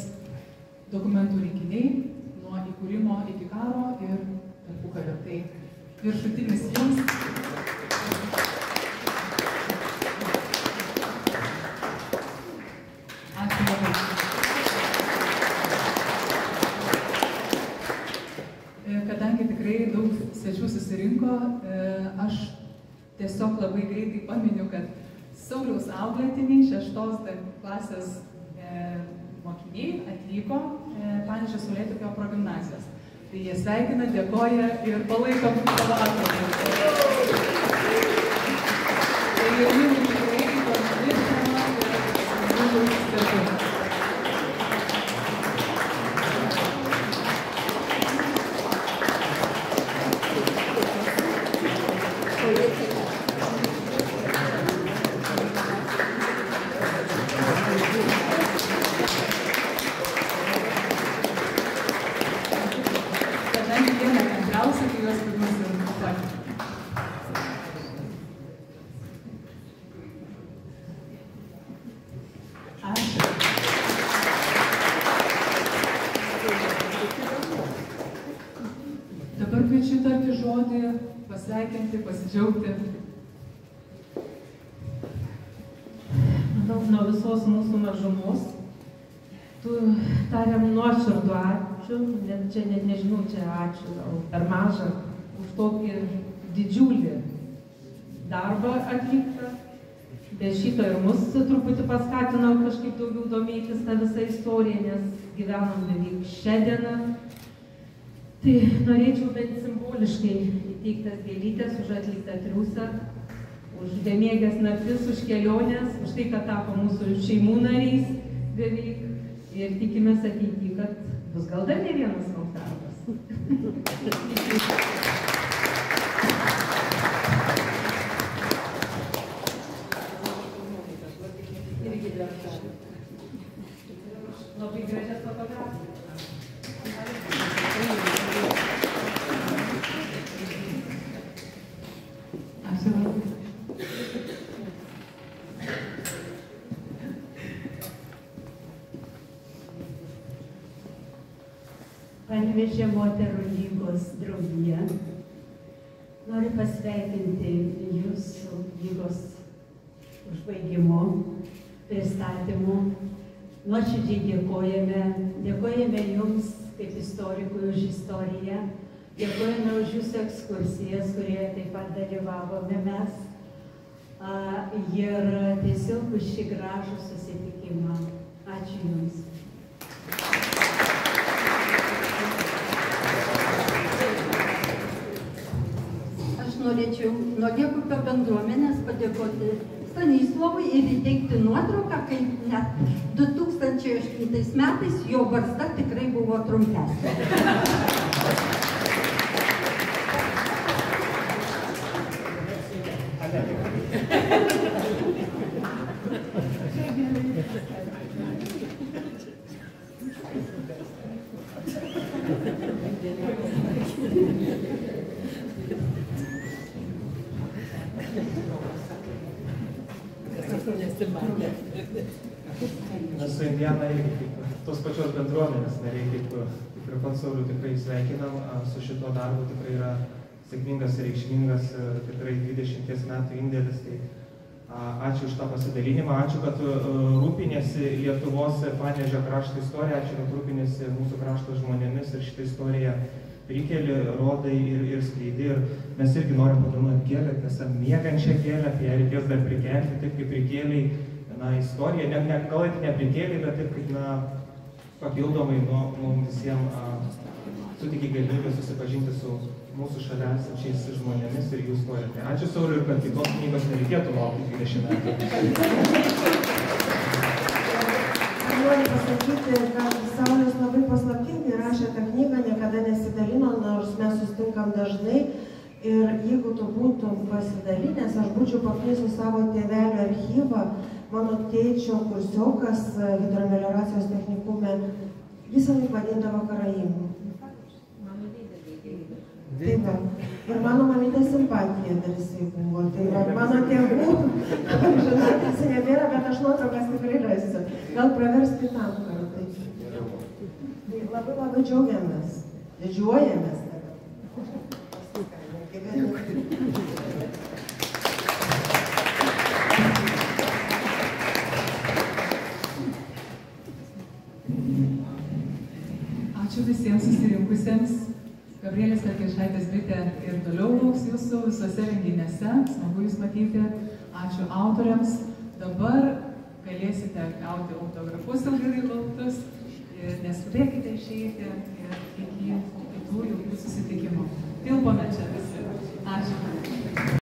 dokumentų rinkiniai nuo įkūrimo iki karo ir tarpukario. Tai viršutinis jums. Ačiū labai. Kadangi tikrai daug svečių susirinko, aš tiesiog labai greitai paminiu, kad Sauliaus auklėtiniai 6 klasės mokiniai atvyko Panevėžio Saulėtekio progimnazijos. Tai jie sveikina, dėkoja ir palaiko savo auklėtinius. Tai jums tikrai pamirštama ir mūsų svečių. Dabar kviečiu tarti žodį, pasveikinti, pasidžiaugti. Manau, nuo visos mūsų mažumos tariam nuoširdų ačiū, čia net nežinau, čia ačiū, gal per mažą, už tokį didžiulį darbą atliktą. Be šito ir mus truputį paskatino kažkaip daugiau domėtis tą visą istoriją, nes gyvenom beveik šią dieną. Tai norėčiau bent simboliškai įteiktas gėlytės už atliktą triūsą, už bemiegės naktis, už keliones, už tai, kad tapo mūsų šeimų nariais beveik. Ir tikimės ateityje, kad bus gal dar ne vienas toks darbas. Labai gražias fotografijas. Ačiū labai. Panevėžio moterų lygos draugija noriu pasveikinti jūsų lygos užbaigimo pristatymu. Nuoširdžiai dėkojame jums kaip istorikui už istoriją, dėkojame už jūsų ekskursijas, kurioje taip pat dalyvavome mes, ir tiesiog už šį gražų susitikimą. Ačiū jums. Norėčiau nuo Liekupio bendruomenės padėkoti Stanislovui ir įteikti nuotrauką, kai net 2008 metais jo barzda tikrai buvo trumpesnė. Mes su Indiana irgi kaip tos pačios bendruomenės nariai, kaip ir pats Saulių tikrai sveikinam, su šito darbu tikrai yra sėkmingas ir reikšmingas, tikrai 20 metų indėlis. Tai ačiū už tą pasidalinimą, ačiū, kad rūpinėsi Lietuvos ir Panevėžio krašto istoriją, ačiū, kad rūpinėsi mūsų krašto žmonėmis ir šitą istoriją prikeli, rodai ir skleidi. Ir mes irgi norim padovanoti gėlę, tiesa, miegančią gėlę, apie ją reikės dar prikelti, taip kaip prikėliai istoriją, gal ne prikėliai, bet taip kaip papildomai mums visiems suteikė galimybę susipažinti su mūsų šalia esančiais žmonėmis ir jų istorija. Tai ačiū Sauliui, kad kitos knygos nereikėtų laukti 20 metų. Noriu pasakyti, kad Saulius labai paslaptingai rašė tą knygą, niekada nesidalino, nors mes sustinkam dažnai. Ir jeigu tu būtum pasidalinęs, aš būčiau pakviesiu savo tėvelio archyvą, mano tėčio kursiokas hidromelioracijos technikume visą laiką vadindavo karaimu. Tai va. Ir mano mamytė simpatija dar jisai buvo. Tai va, mano tėvų, žinot, nebėra, bet aš nuotraukas tikrai rasiu. Gal pravers kitam kartai. Tai labai labai džiaugiamės, didžiuojamės. Ačiū visiems susirinkusiems. Gabrielės Narkešaitės bitė ir toliau lauks jūsų visuose renginiuose. Smagu jūs matyti. Ačiū autoriams. Dabar galėsite gauti autografus ilgai lauktus. Neskubėkite išeiti ir iki kitų jau susitikimų. Tilpome čia visi. Ačiū.